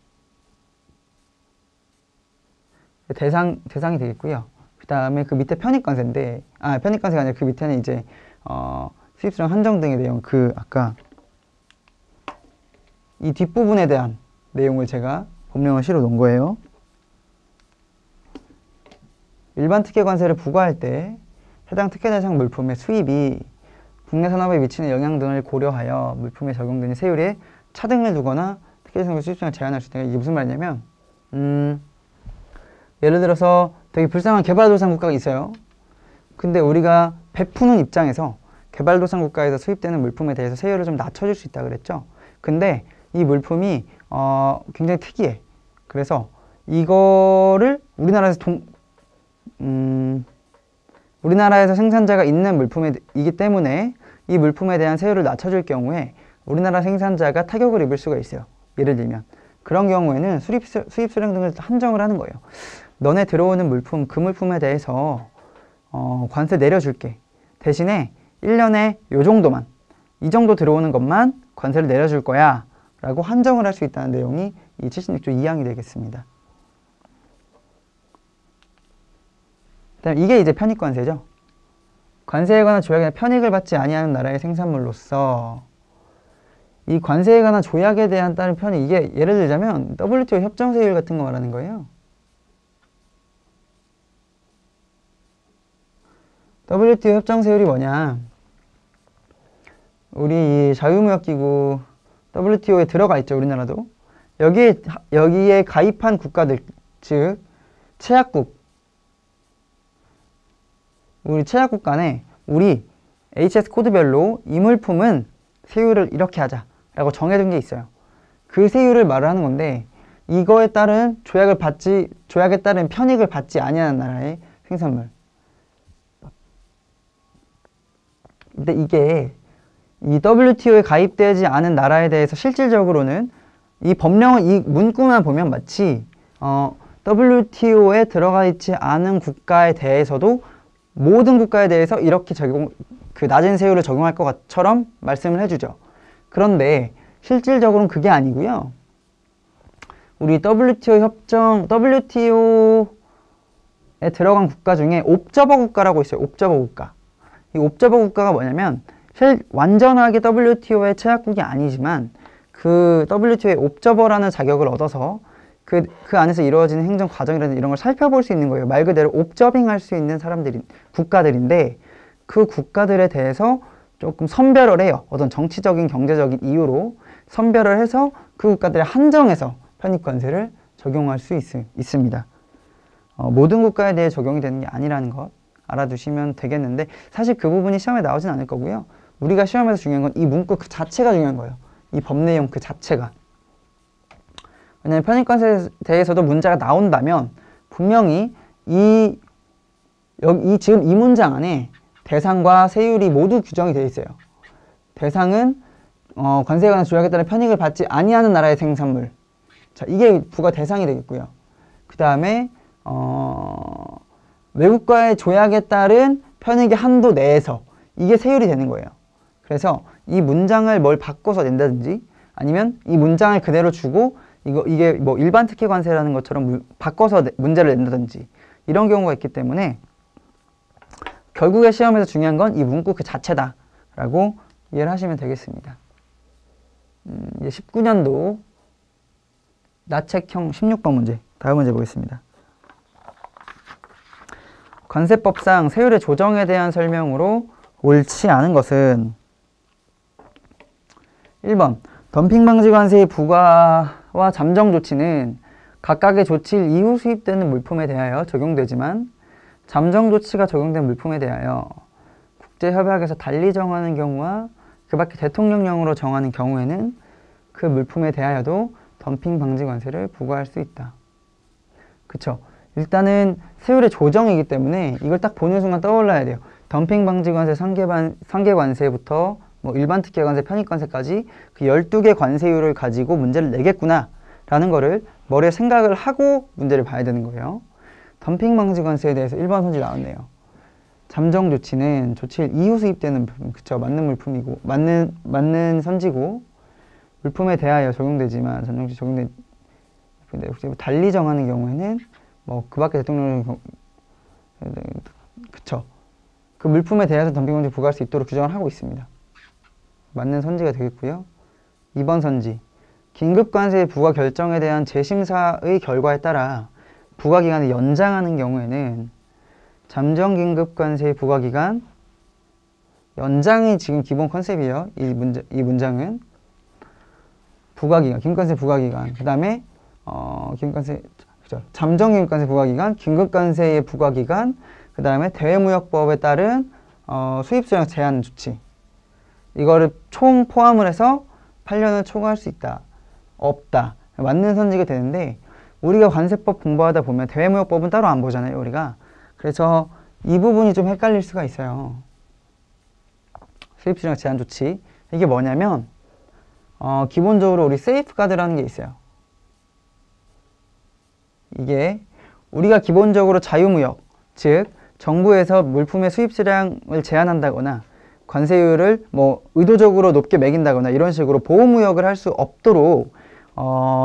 대상이 되겠고요. 그 다음에 그 밑에 편익관세인데, 편익관세가 아니라 그 밑에는 이제 수입수령 한정 등의 내용, 아까 이 뒷부분에 대한 내용을 제가 법령을 실어 놓은 거예요. 일반 특혜관세를 부과할 때 해당 특혜대상 물품의 수입이 국내 산업에 미치는 영향 등을 고려하여 물품에 적용되는 세율에 차등을 두거나 특혜대상 수입수령을 제한할 수 있다. 이게 무슨 말이냐면, 예를 들어서 되게 불쌍한 개발도상 국가가 있어요. 근데 우리가 베푸는 입장에서 개발도상 국가에서 수입되는 물품에 대해서 세율을 좀 낮춰줄 수 있다 그랬죠. 근데 이 물품이 굉장히 특이해. 그래서 이거를 우리나라에서 생산자가 있는 물품이기 때문에 이 물품에 대한 세율을 낮춰줄 경우에 우리나라 생산자가 타격을 입을 수가 있어요. 예를 들면 그런 경우에는 수입수령 등을 한정을 하는 거예요. 너네 들어오는 물품, 그 물품에 대해서 관세 내려줄게. 대신에 1년에 요 정도만, 이 정도 들어오는 것만 관세를 내려줄 거야 라고 한정을 할 수 있다는 내용이 이 76조 2항이 되겠습니다. 그다음에 이게 이제 편익관세죠. 관세에 관한 조약이나 편익을 받지 아니하는 나라의 생산물로서 이 관세에 관한 조약에 대한 따른 편익, 이게 예를 들자면 WTO 협정세율 같은 거 말하는 거예요. WTO 협정세율이 뭐냐, 우리 이 자유무역기구 WTO에 들어가 있죠. 우리나라도. 여기에 가입한 국가들, 즉 체약국, 우리 체약국 간에 우리 HS 코드별로 이 물품은 세율을 이렇게 하자라고 정해둔 게 있어요. 그 세율을 말을 하는 건데, 이거에 따른 조약에 따른 편익을 받지 아니하는 나라의 생산물. 근데 이게 이 WTO에 가입되지 않은 나라에 대해서 실질적으로는 이 법령은 이 문구만 보면 마치 WTO에 들어가 있지 않은 국가에 대해서도 모든 국가에 대해서 이렇게 낮은 세율을 적용할 것처럼 말씀을 해주죠. 그런데 실질적으로는 그게 아니고요. 우리 WTO에 들어간 국가 중에 옵저버 국가라고 있어요. 옵저버 국가. 이 옵저버 국가가 뭐냐면 완전하게 WTO의 체약국이 아니지만 그 WTO의 옵저버라는 자격을 얻어서 그 안에서 이루어지는 행정 과정이라든지 이런 걸 살펴볼 수 있는 거예요. 말 그대로 옵저빙할 수 있는 국가들인데, 그 국가들에 대해서 조금 선별을 해요. 어떤 정치적인, 경제적인 이유로 선별을 해서 그 국가들에 한정해서 편익관세를 적용할 수 있습니다. 모든 국가에 대해 적용이 되는 게 아니라는 것 알아두시면 되겠는데, 사실 그 부분이 시험에 나오진 않을 거고요. 우리가 시험에서 중요한 건 이 문구 그 자체가 중요한 거예요. 이 법 내용 그 자체가. 왜냐하면 편익관세에 대해서도 문제가 나온다면 분명히 지금 이 문장 안에 대상과 세율이 모두 규정이 되어 있어요. 대상은 관세에 관한 조약에 따른 편익을 받지 아니하는 나라의 생산물. 자, 이게 부과 대상이 되겠고요. 그 다음에 외국과의 조약에 따른 편익의 한도 내에서, 이게 세율이 되는 거예요. 그래서 이 문장을 뭘 바꿔서 낸다든지, 아니면 이 문장을 그대로 주고 이게 뭐 일반 특혜 관세라는 것처럼 바꿔서 문제를 낸다든지 이런 경우가 있기 때문에 결국에 시험에서 중요한 건 이 문구 그 자체다라고 이해를 하시면 되겠습니다. 이제 19년도 나책형 16번 문제, 다음 문제 보겠습니다. 관세법상 세율의 조정에 대한 설명으로 옳지 않은 것은 1번 덤핑 방지 관세의 부과와 잠정 조치는 각각의 조치일 이후 수입되는 물품에 대하여 적용되지만 잠정 조치가 적용된 물품에 대하여 국제협약에서 달리 정하는 경우와 그 밖에 대통령령으로 정하는 경우에는 그 물품에 대하여도 덤핑 방지 관세를 부과할 수 있다. 그쵸? 일단은 세율의 조정이기 때문에 이걸 딱 보는 순간 떠올라야 돼요. 덤핑 방지 관세, 상계 관세부터 뭐 일반 특혜 관세, 편익 관세까지 그 12개 관세율을 가지고 문제를 내겠구나 라는 거를 머리에 생각을 하고 문제를 봐야 되는 거예요. 덤핑 방지 관세에 대해서 1번 선지 나왔네요. 잠정 조치는 조치일 이후 수입되는 물품, 그쵸? 맞는 물품이고, 맞는 선지고, 물품에 대하여 적용되지만, 잠정 조치 적용된, 달리 정하는 경우에는, 뭐, 그 밖에 대통령, 그쵸? 그 물품에 대해서 덤핑 방지 부과할 수 있도록 규정을 하고 있습니다. 맞는 선지가 되겠고요. 2번 선지. 긴급관세 부과 결정에 대한 재심사의 결과에 따라 부과기간을 연장하는 경우에는 잠정 긴급관세의 부과기간 연장이 지금 기본 컨셉이에요. 이 문장은 부과기간, 긴급관세 부과기간, 그 다음에 긴급관세, 그죠? 잠정 긴급관세 부과기간, 긴급관세의 부과기간, 그 다음에 대외무역법에 따른 수입수량 제한 조치. 이거를 총 포함을 해서 8년을 초과할 수 있다. 없다. 맞는 선지가 되는데 우리가 관세법 공부하다 보면 대외무역법은 따로 안 보잖아요. 우리가. 그래서 이 부분이 좀 헷갈릴 수가 있어요. 수입수량 제한 조치. 이게 뭐냐면 기본적으로 우리 세이프가드라는 게 있어요. 이게 우리가 기본적으로 자유무역, 즉 정부에서 물품의 수입수량을 제한한다거나 관세율을 뭐 의도적으로 높게 매긴다거나 이런 식으로 보호무역을 할 수 없도록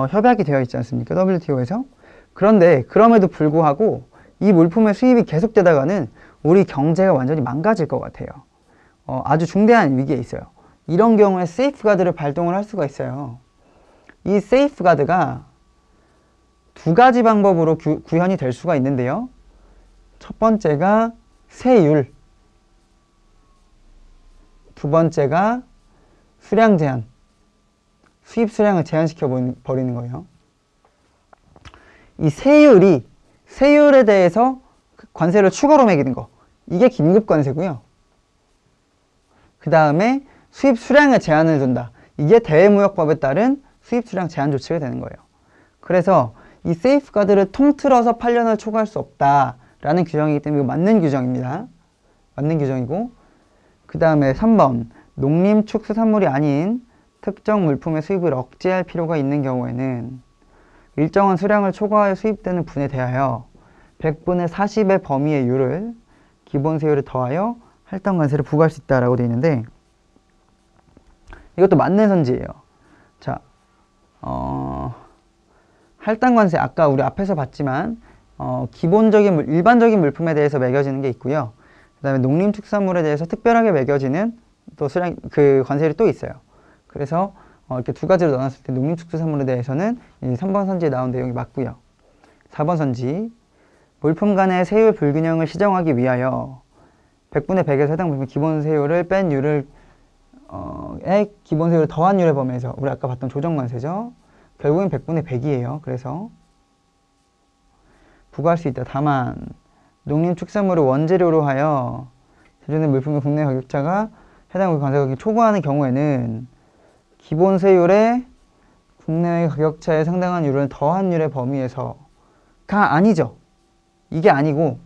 협약이 되어 있지 않습니까? WTO에서. 그런데 그럼에도 불구하고 이 물품의 수입이 계속되다가는 우리 경제가 완전히 망가질 것 같아요. 아주 중대한 위기에 있어요. 이런 경우에 세이프가드를 발동을 할 수가 있어요. 이 세이프가드가 두 가지 방법으로 구현이 될 수가 있는데요. 첫 번째가 세율, 두 번째가 수량 제한, 수입 수량을 제한시켜 버리는 거예요. 이 세율에 대해서 관세를 추가로 매기는 거, 이게 긴급관세고요. 그 다음에 수입 수량의 제한을 둔다. 이게 대외무역법에 따른 수입 수량 제한 조치가 되는 거예요. 그래서 이 세이프가드를 통틀어서 8년을 초과할 수 없다라는 규정이기 때문에 이거 맞는 규정입니다. 맞는 규정이고, 그 다음에 3번 농림축수산물이 아닌 특정 물품의 수입을 억제할 필요가 있는 경우에는 일정한 수량을 초과하여 수입되는 분에 대하여 100분의 40의 범위의 율을 기본세율에 더하여 할당관세를 부과할 수 있다라고 되어 있는데 이것도 맞는 선지예요. 자, 할당관세 아까 우리 앞에서 봤지만 일반적인 물품에 대해서 매겨지는 게 있고요. 그 다음에 농림축산물에 대해서 특별하게 매겨지는 또 그 관세율이 또 있어요. 그래서 이렇게 두 가지로 나눴을 때 농림축산물에 대해서는 이 3번 선지에 나온 내용이 맞고요. 4번 선지. 물품 간의 세율 불균형을 시정하기 위하여 100분의 100에서 해당 물품 기본세율을 뺀 율을 기본세율을 더한 율의 범위에서 우리 아까 봤던 조정관세죠. 결국엔 100분의 100이에요. 그래서 부과할 수 있다. 다만 농림축산물을 원재료로 하여 제조된 물품의 국내 가격차가 해당 물품 관세 가격이 초과하는 경우에는 기본세율의 국내 가격차에 상당한 율을 더한 율의 범위에서가 아니죠. 이게 아니고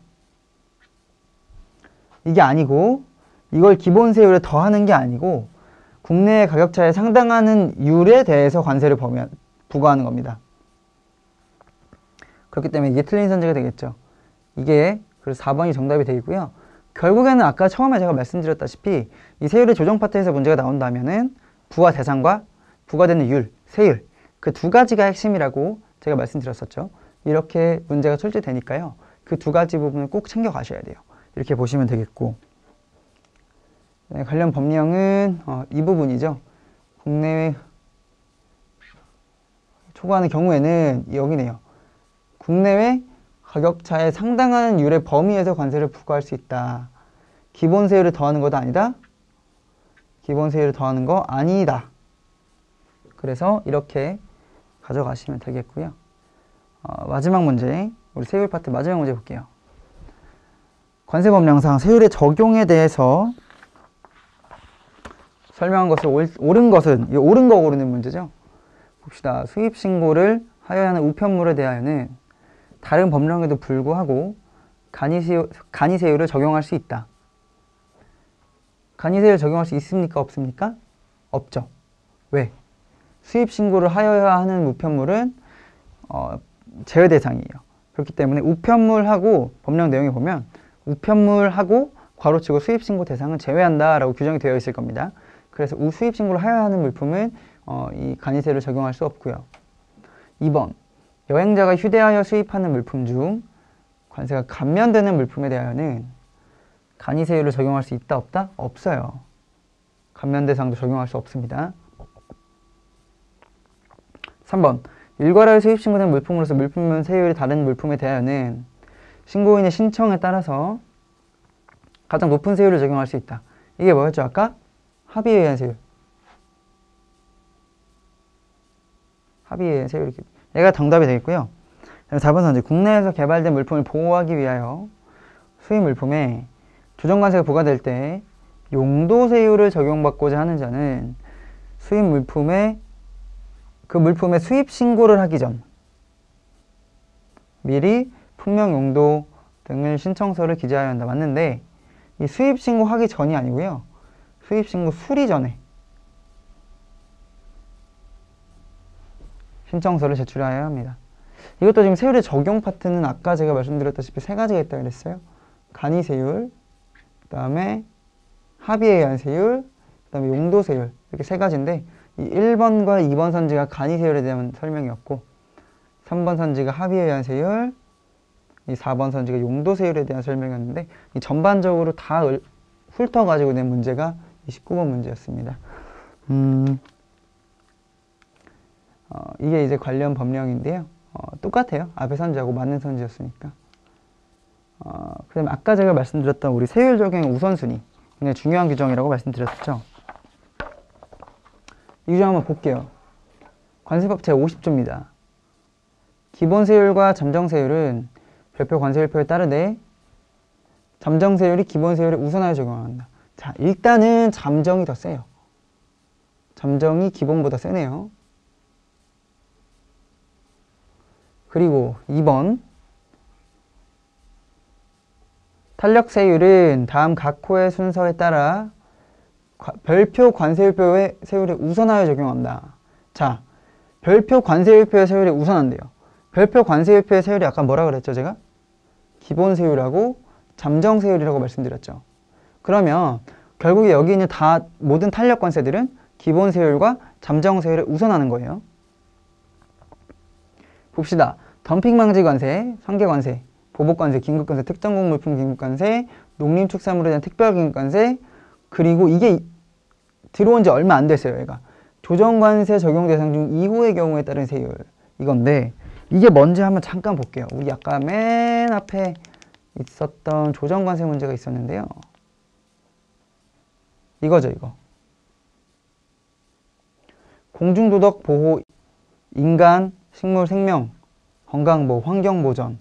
이걸 기본세율에 더하는 게 아니고 국내 가격차에 상당하는 율에 대해서 관세를 부과하는 겁니다. 그렇기 때문에 이게 틀린 선지가 되겠죠. 이게 그래서 4번이 정답이 되겠고요. 결국에는 아까 처음에 제가 말씀드렸다시피 이 세율의 조정 파트에서 문제가 나온다면은 부과 대상과 부과되는 율, 세율 그 두 가지가 핵심이라고 제가 말씀드렸었죠. 이렇게 문제가 출제되니까요. 그 두 가지 부분을 꼭 챙겨 가셔야 돼요. 이렇게 보시면 되겠고 네, 관련 법령은 이 부분이죠. 국내외 초과하는 경우에는 여기네요. 국내외 가격차에 상당한 율의 범위에서 관세를 부과할 수 있다. 기본 세율을 더하는 것도 아니다. 기본 세율을 더하는 거 아니다. 그래서 이렇게 가져가시면 되겠고요. 마지막 문제, 우리 세율 파트 마지막 문제 볼게요. 관세법령상 세율의 적용에 대해서 설명한 것을 옳은 것은, 이 옳은 거 고르는 문제죠. 봅시다. 수입신고를 하여야 하는 우편물에 대하여는 다른 법령에도 불구하고 간이세율을 적용할 수 있다. 간이세율을 적용할 수 있습니까? 없습니까? 없죠. 왜? 수입신고를 하여야 하는 우편물은 제외 대상이에요. 그렇기 때문에 우편물하고 법령 내용에 보면 우편물하고 괄호치고 수입신고 대상은 제외한다 라고 규정이 되어 있을 겁니다. 그래서 수입신고를 하여야 하는 물품은 이 간이세율을 적용할 수 없고요. 2번, 여행자가 휴대하여 수입하는 물품 중 관세가 감면되는 물품에 대하여는 간이세율을 적용할 수 있다 없다? 없어요. 감면 대상도 적용할 수 없습니다. 3번, 일괄하여 수입신고된 물품으로서 물품 세율이 다른 물품에 대하여는 신고인의 신청에 따라서 가장 높은 세율을 적용할 수 있다. 이게 뭐였죠? 아까? 합의에 의한 세율. 합의에 의한 세율이 얘가 정답이 되겠고요. 4번 선지, 국내에서 개발된 물품을 보호하기 위하여 수입 물품에 조정관세가 부과될 때 용도세율을 적용받고자 하는 자는 수입 물품에 그 물품의 수입 신고를 하기 전 미리 품명 용도 등을 신청서를 기재하여야 한다. 맞는데 이 수입 신고하기 전이 아니고요. 수입 신고 수리 전에 신청서를 제출하여야 합니다. 이것도 지금 세율의 적용 파트는 아까 제가 말씀드렸다시피 세 가지가 있다고 그랬어요. 간이세율, 그 다음에 합의에 의한 세율, 그 다음에 용도세율, 이렇게 세 가지인데 이 1번과 2번 선지가 간이세율에 대한 설명이었고 3번 선지가 합의에 의한 세율, 이 4번 선지가 용도세율에 대한 설명이었는데 이 전반적으로 다 훑어가지고 낸 문제가 29번 문제였습니다. 이게 이제 관련 법령인데요. 똑같아요. 앞에 선지하고 맞는 선지였으니까. 그 다음에 아까 제가 말씀드렸던 우리 세율 적용의 우선순위, 굉장히 중요한 규정이라고 말씀드렸죠. 이 규정 한번 볼게요. 관세법 제50조입니다. 기본세율과 잠정세율은 별표 관세율표에 따르되 잠정세율이 기본세율에 우선하여 적용한다. 자, 일단은 잠정이 더 세요. 잠정이 기본보다 세네요. 그리고 2번, 탄력세율은 다음 각 호의 순서에 따라 별표 관세율표의 세율에 우선하여 적용한다. 자, 별표 관세율표의 세율에 우선한대요. 별표 관세율표의 세율이 아까 뭐라 그랬죠, 제가? 기본세율하고 잠정세율이라고 말씀드렸죠. 그러면 결국에 여기 있는 모든 탄력관세들은 기본세율과 잠정세율에 우선하는 거예요. 봅시다. 덤핑방지관세, 상계관세, 보복관세, 긴급관세, 특정공물품 긴급관세, 농림축산물에 대한 특별긴급관세, 그리고 이게 들어온 지 얼마 안 됐어요. 얘가 조정관세 적용 대상 중 이후의 경우에 따른 세율, 이건데 이게 뭔지 한번 잠깐 볼게요. 우리 아까 맨 앞에 있었던 조정관세 문제가 있었는데요. 이거죠, 이거. 공중도덕 보호, 인간, 식물, 생명, 건강보호, 환경보전,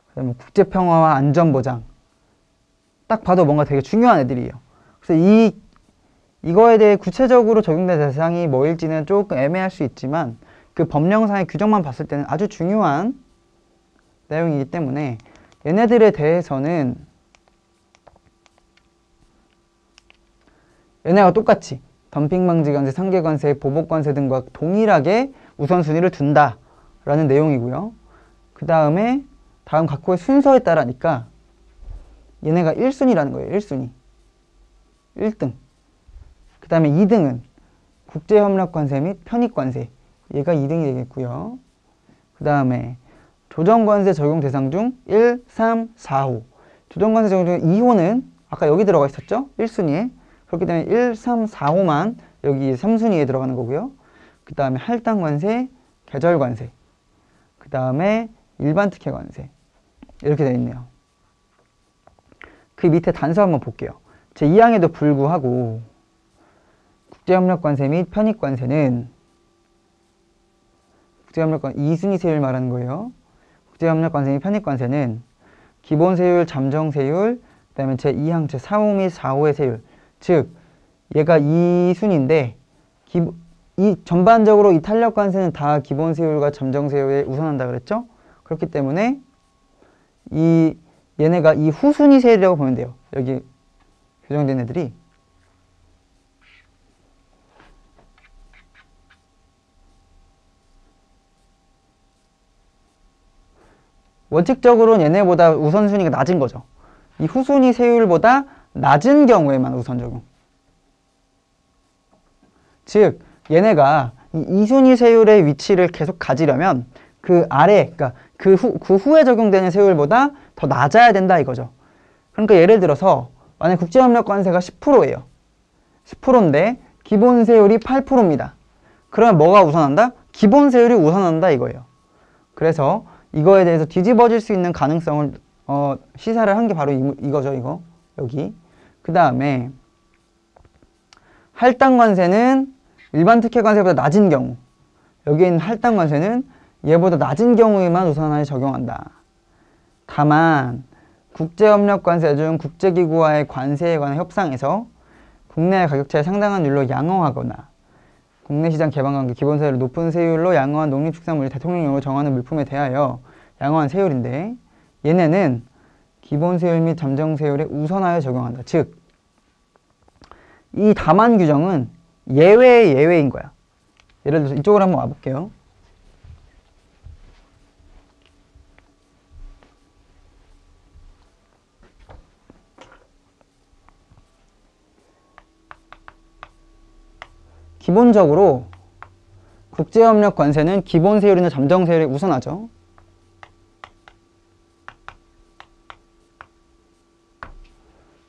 그다음에 국제평화와 안전보장. 딱 봐도 뭔가 되게 중요한 애들이에요. 그래서 이거에 대해 구체적으로 적용된 대상이 뭐일지는 조금 애매할 수 있지만 그 법령상의 규정만 봤을 때는 아주 중요한 내용이기 때문에 얘네들에 대해서는 얘네가 똑같이 덤핑방지관세, 상계관세, 보복관세 등과 동일하게 우선순위를 둔다라는 내용이고요. 그 다음에 다음 각 호의 순서에 따라니까 얘네가 1순위라는 거예요. 1순위. 1등. 그 다음에 2등은 국제협력관세 및 편익관세. 얘가 2등이 되겠고요. 그 다음에 조정관세 적용 대상 중 1, 3, 4호. 조정관세 적용 중 2호는 아까 여기 들어가 있었죠? 1순위에. 그렇기 때문에 1, 3, 4호만 여기 3순위에 들어가는 거고요. 그 다음에 할당관세, 계절관세. 그 다음에 일반 특혜관세. 이렇게 되어 있네요. 그 밑에 단서 한번 볼게요. 제2항에도 불구하고 국제협력관세 및 편입관세는 국제협력관 2순위 세율 말하는 거예요. 국제협력관세 및 편입관세는 기본세율, 잠정세율, 그 다음에 제2항, 제4호 및 4호의 세율, 즉 얘가 2순위인데 전반적으로 이 탄력관세는 다 기본세율과 잠정세율에 우선한다 그랬죠? 그렇기 때문에 얘네가 이 후순위 세율이라고 보면 돼요. 여기 규정된 애들이. 원칙적으로는 얘네보다 우선순위가 낮은 거죠. 이 후순위 세율보다 낮은 경우에만 우선 적용. 즉 얘네가 이 2순위 세율의 위치를 계속 가지려면 그 아래, 그러니까 그 후에 적용되는 세율보다 더 낮아야 된다 이거죠. 그러니까 예를 들어서 만약 국제협력관세가 10%예요. 10%인데 기본 세율이 8%입니다. 그러면 뭐가 우선한다? 기본 세율이 우선한다 이거예요. 그래서 이거에 대해서 뒤집어질 수 있는 가능성을 시사를 한 게 바로 이거죠. 이거 여기. 그 다음에 할당관세는 일반 특혜관세보다 낮은 경우, 여기에 있는 할당관세는 얘보다 낮은 경우에만 우선하에 적용한다. 다만 국제협력관세 중 국제기구와의 관세에 관한 협상에서 국내 가격차에 상당한 율로 양호하거나 국내 시장 개방관계 기본세율을 높은 세율로 양호한 농림축산물 대통령령으로 정하는 물품에 대하여 양호한 세율인데 얘네는 기본세율 및 잠정세율에 우선하여 적용한다. 즉, 이 다만 규정은 예외의 예외인 거야. 예를 들어서 이쪽으로 한번 와볼게요. 기본적으로 국제협력 관세는 기본세율이나 잠정세율에 우선하죠.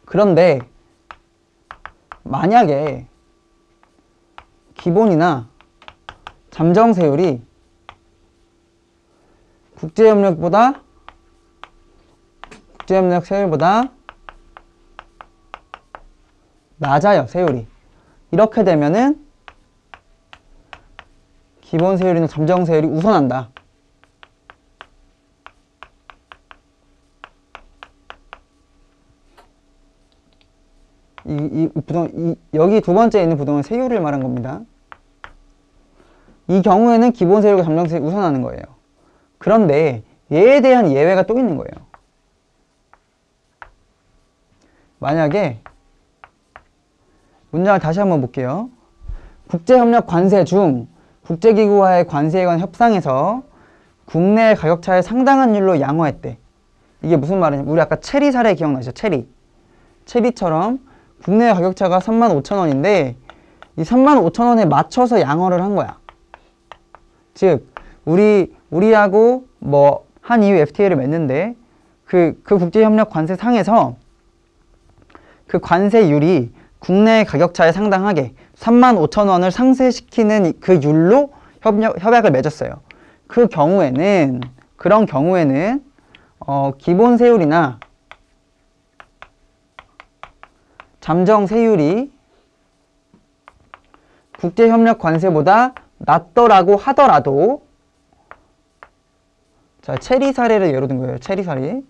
그런데 만약에 기본이나 잠정세율이 국제협력 세율보다 낮아요, 세율이. 이렇게 되면은 기본세율이나 잠정세율이 우선한다. 여기 두 번째에 있는 부동은 세율을 말한 겁니다. 이 경우에는 기본세율과 잠정세율이 우선하는 거예요. 그런데 얘에 대한 예외가 또 있는 거예요. 만약에 문장을 다시 한번 볼게요. 국제협력 관세 중 국제기구와의 관세에 관한 협상에서 국내 가격차에 상당한 율로 양호했대. 이게 무슨 말이냐면 우리 아까 체리 사례 기억나시죠? 체리처럼 국내 가격차가 35,000원인데 이 35,000원에 맞춰서 양호를 한 거야. 즉 우리하고 뭐 한 이후 FTA를 맺는데 그 국제협력 관세 상에서 그 관세율이 국내 가격차에 상당하게 35,000원을 상쇄시키는 그 율로 협약을 맺었어요. 그런 경우에는 기본세율이나 잠정세율이 국제협력 관세보다 낮더라고 하더라도, 자, 체리 사례를 예로 든 거예요. 체리 사례.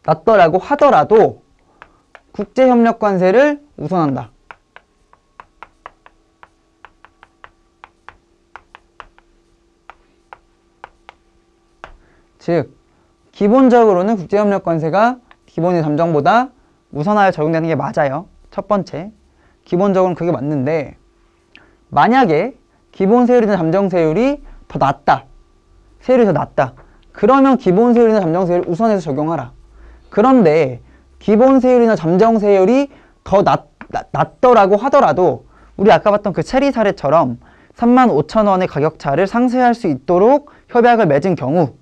낮더라고 하더라도 국제협력 관세를 우선한다. 즉, 기본적으로는 국제협력 관세가 기본의 잠정보다 우선하여 적용되는 게 맞아요. 첫 번째. 기본적으로는 그게 맞는데 만약에 기본세율이나 잠정세율이 더 낮다. 세율이 더 낮다. 그러면 기본세율이나 잠정세율을 우선해서 적용하라. 그런데 기본세율이나 잠정세율이 더 낮더라고 하더라도 우리 아까 봤던 그 체리 사례처럼 35,000원의 가격차를 상쇄할 수 있도록 협약을 맺은 경우,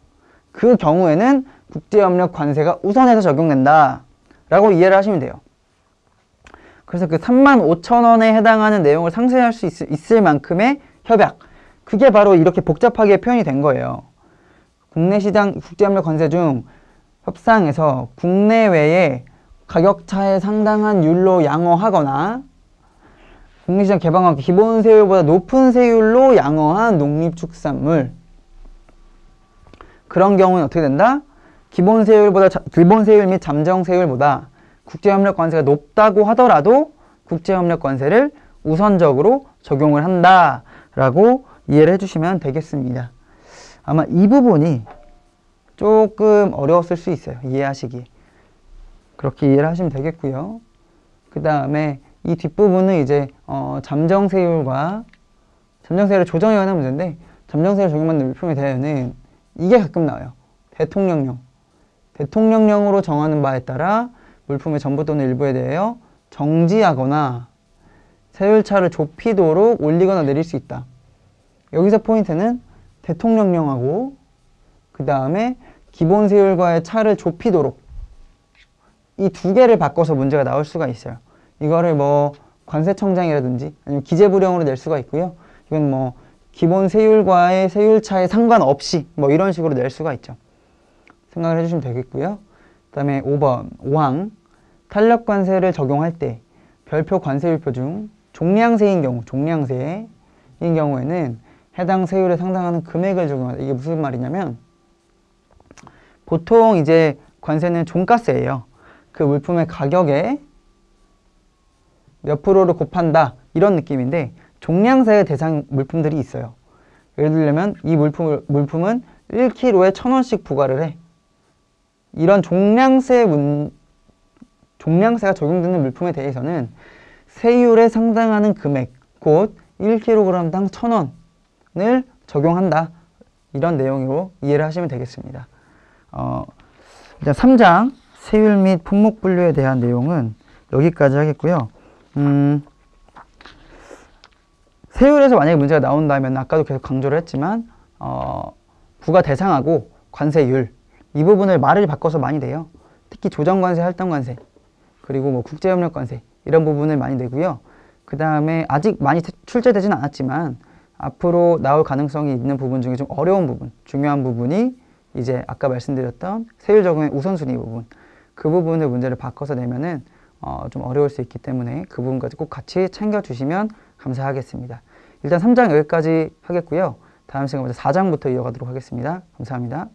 그 경우에는 국제협력 관세가 우선해서 적용된다 라고 이해를 하시면 돼요. 그래서 그 35,000원에 해당하는 내용을 상쇄할 수 있을 만큼의 협약, 그게 바로 이렇게 복잡하게 표현이 된 거예요. 국내 시장 국제협력 관세 중 협상에서 국내외에 가격차에 상당한 율로 양호하거나 국내시장 개방한 기본 세율보다 높은 세율로 양호한 농립축산물, 그런 경우는 어떻게 된다? 기본 세율 및 잠정 세율보다 국제협력 관세가 높다고 하더라도 국제협력 관세를 우선적으로 적용을 한다라고 이해를 해주시면 되겠습니다. 아마 이 부분이 조금 어려웠을 수 있어요. 이해하시기. 그렇게 이해를 하시면 되겠고요. 그 다음에 이 뒷부분은 이제 잠정세율을 조정해야 하는 문제인데, 잠정세율 적용받는 물품에 대해서는 이게 가끔 나와요. 대통령령으로 정하는 바에 따라 물품의 전부 또는 일부에 대하여 정지하거나 세율차를 좁히도록 올리거나 내릴 수 있다. 여기서 포인트는 대통령령하고 그 다음에 기본 세율과의 차를 좁히도록, 이 두 개를 바꿔서 문제가 나올 수가 있어요. 이거를 뭐 관세청장이라든지 아니면 기재부령으로 낼 수가 있고요. 이건 뭐 기본 세율과의 세율차에 상관없이 뭐 이런 식으로 낼 수가 있죠. 생각을 해주시면 되겠고요. 그 다음에 5항 탄력관세를 적용할 때 별표 관세율표 중 종량세인 경우에는 해당 세율에 상당하는 금액을 적용한다. 이게 무슨 말이냐면, 보통 이제 관세는 종가세예요. 그 물품의 가격에 몇 프로를 곱한다, 이런 느낌인데, 종량세 대상 물품들이 있어요. 예를 들면 이 물품은 1kg에 1,000원씩 부과를 해. 이런 종량세가 적용되는 물품에 대해서는 세율에 상당하는 금액, 곧 1kg당 1,000원을 적용한다. 이런 내용으로 이해를 하시면 되겠습니다. 일단 3장 세율 및 품목 분류에 대한 내용은 여기까지 하겠고요. 세율에서 만약에 문제가 나온다면 아까도 계속 강조를 했지만 부과 대상하고 관세율, 이 부분을 말을 바꿔서 많이 내요. 특히 조정관세, 할당관세, 그리고 뭐 국제협력관세, 이런 부분을 많이 내고요. 그 다음에 아직 많이 출제되지는 않았지만 앞으로 나올 가능성이 있는 부분 중에 좀 어려운 부분, 중요한 부분이 이제 아까 말씀드렸던 세율 적용의 우선순위 부분, 그 부분을 문제를 바꿔서 내면은 좀 어려울 수 있기 때문에 그 부분까지 꼭 같이 챙겨주시면 감사하겠습니다. 일단 3장 여기까지 하겠고요. 다음 시간부터 4장부터 이어가도록 하겠습니다. 감사합니다.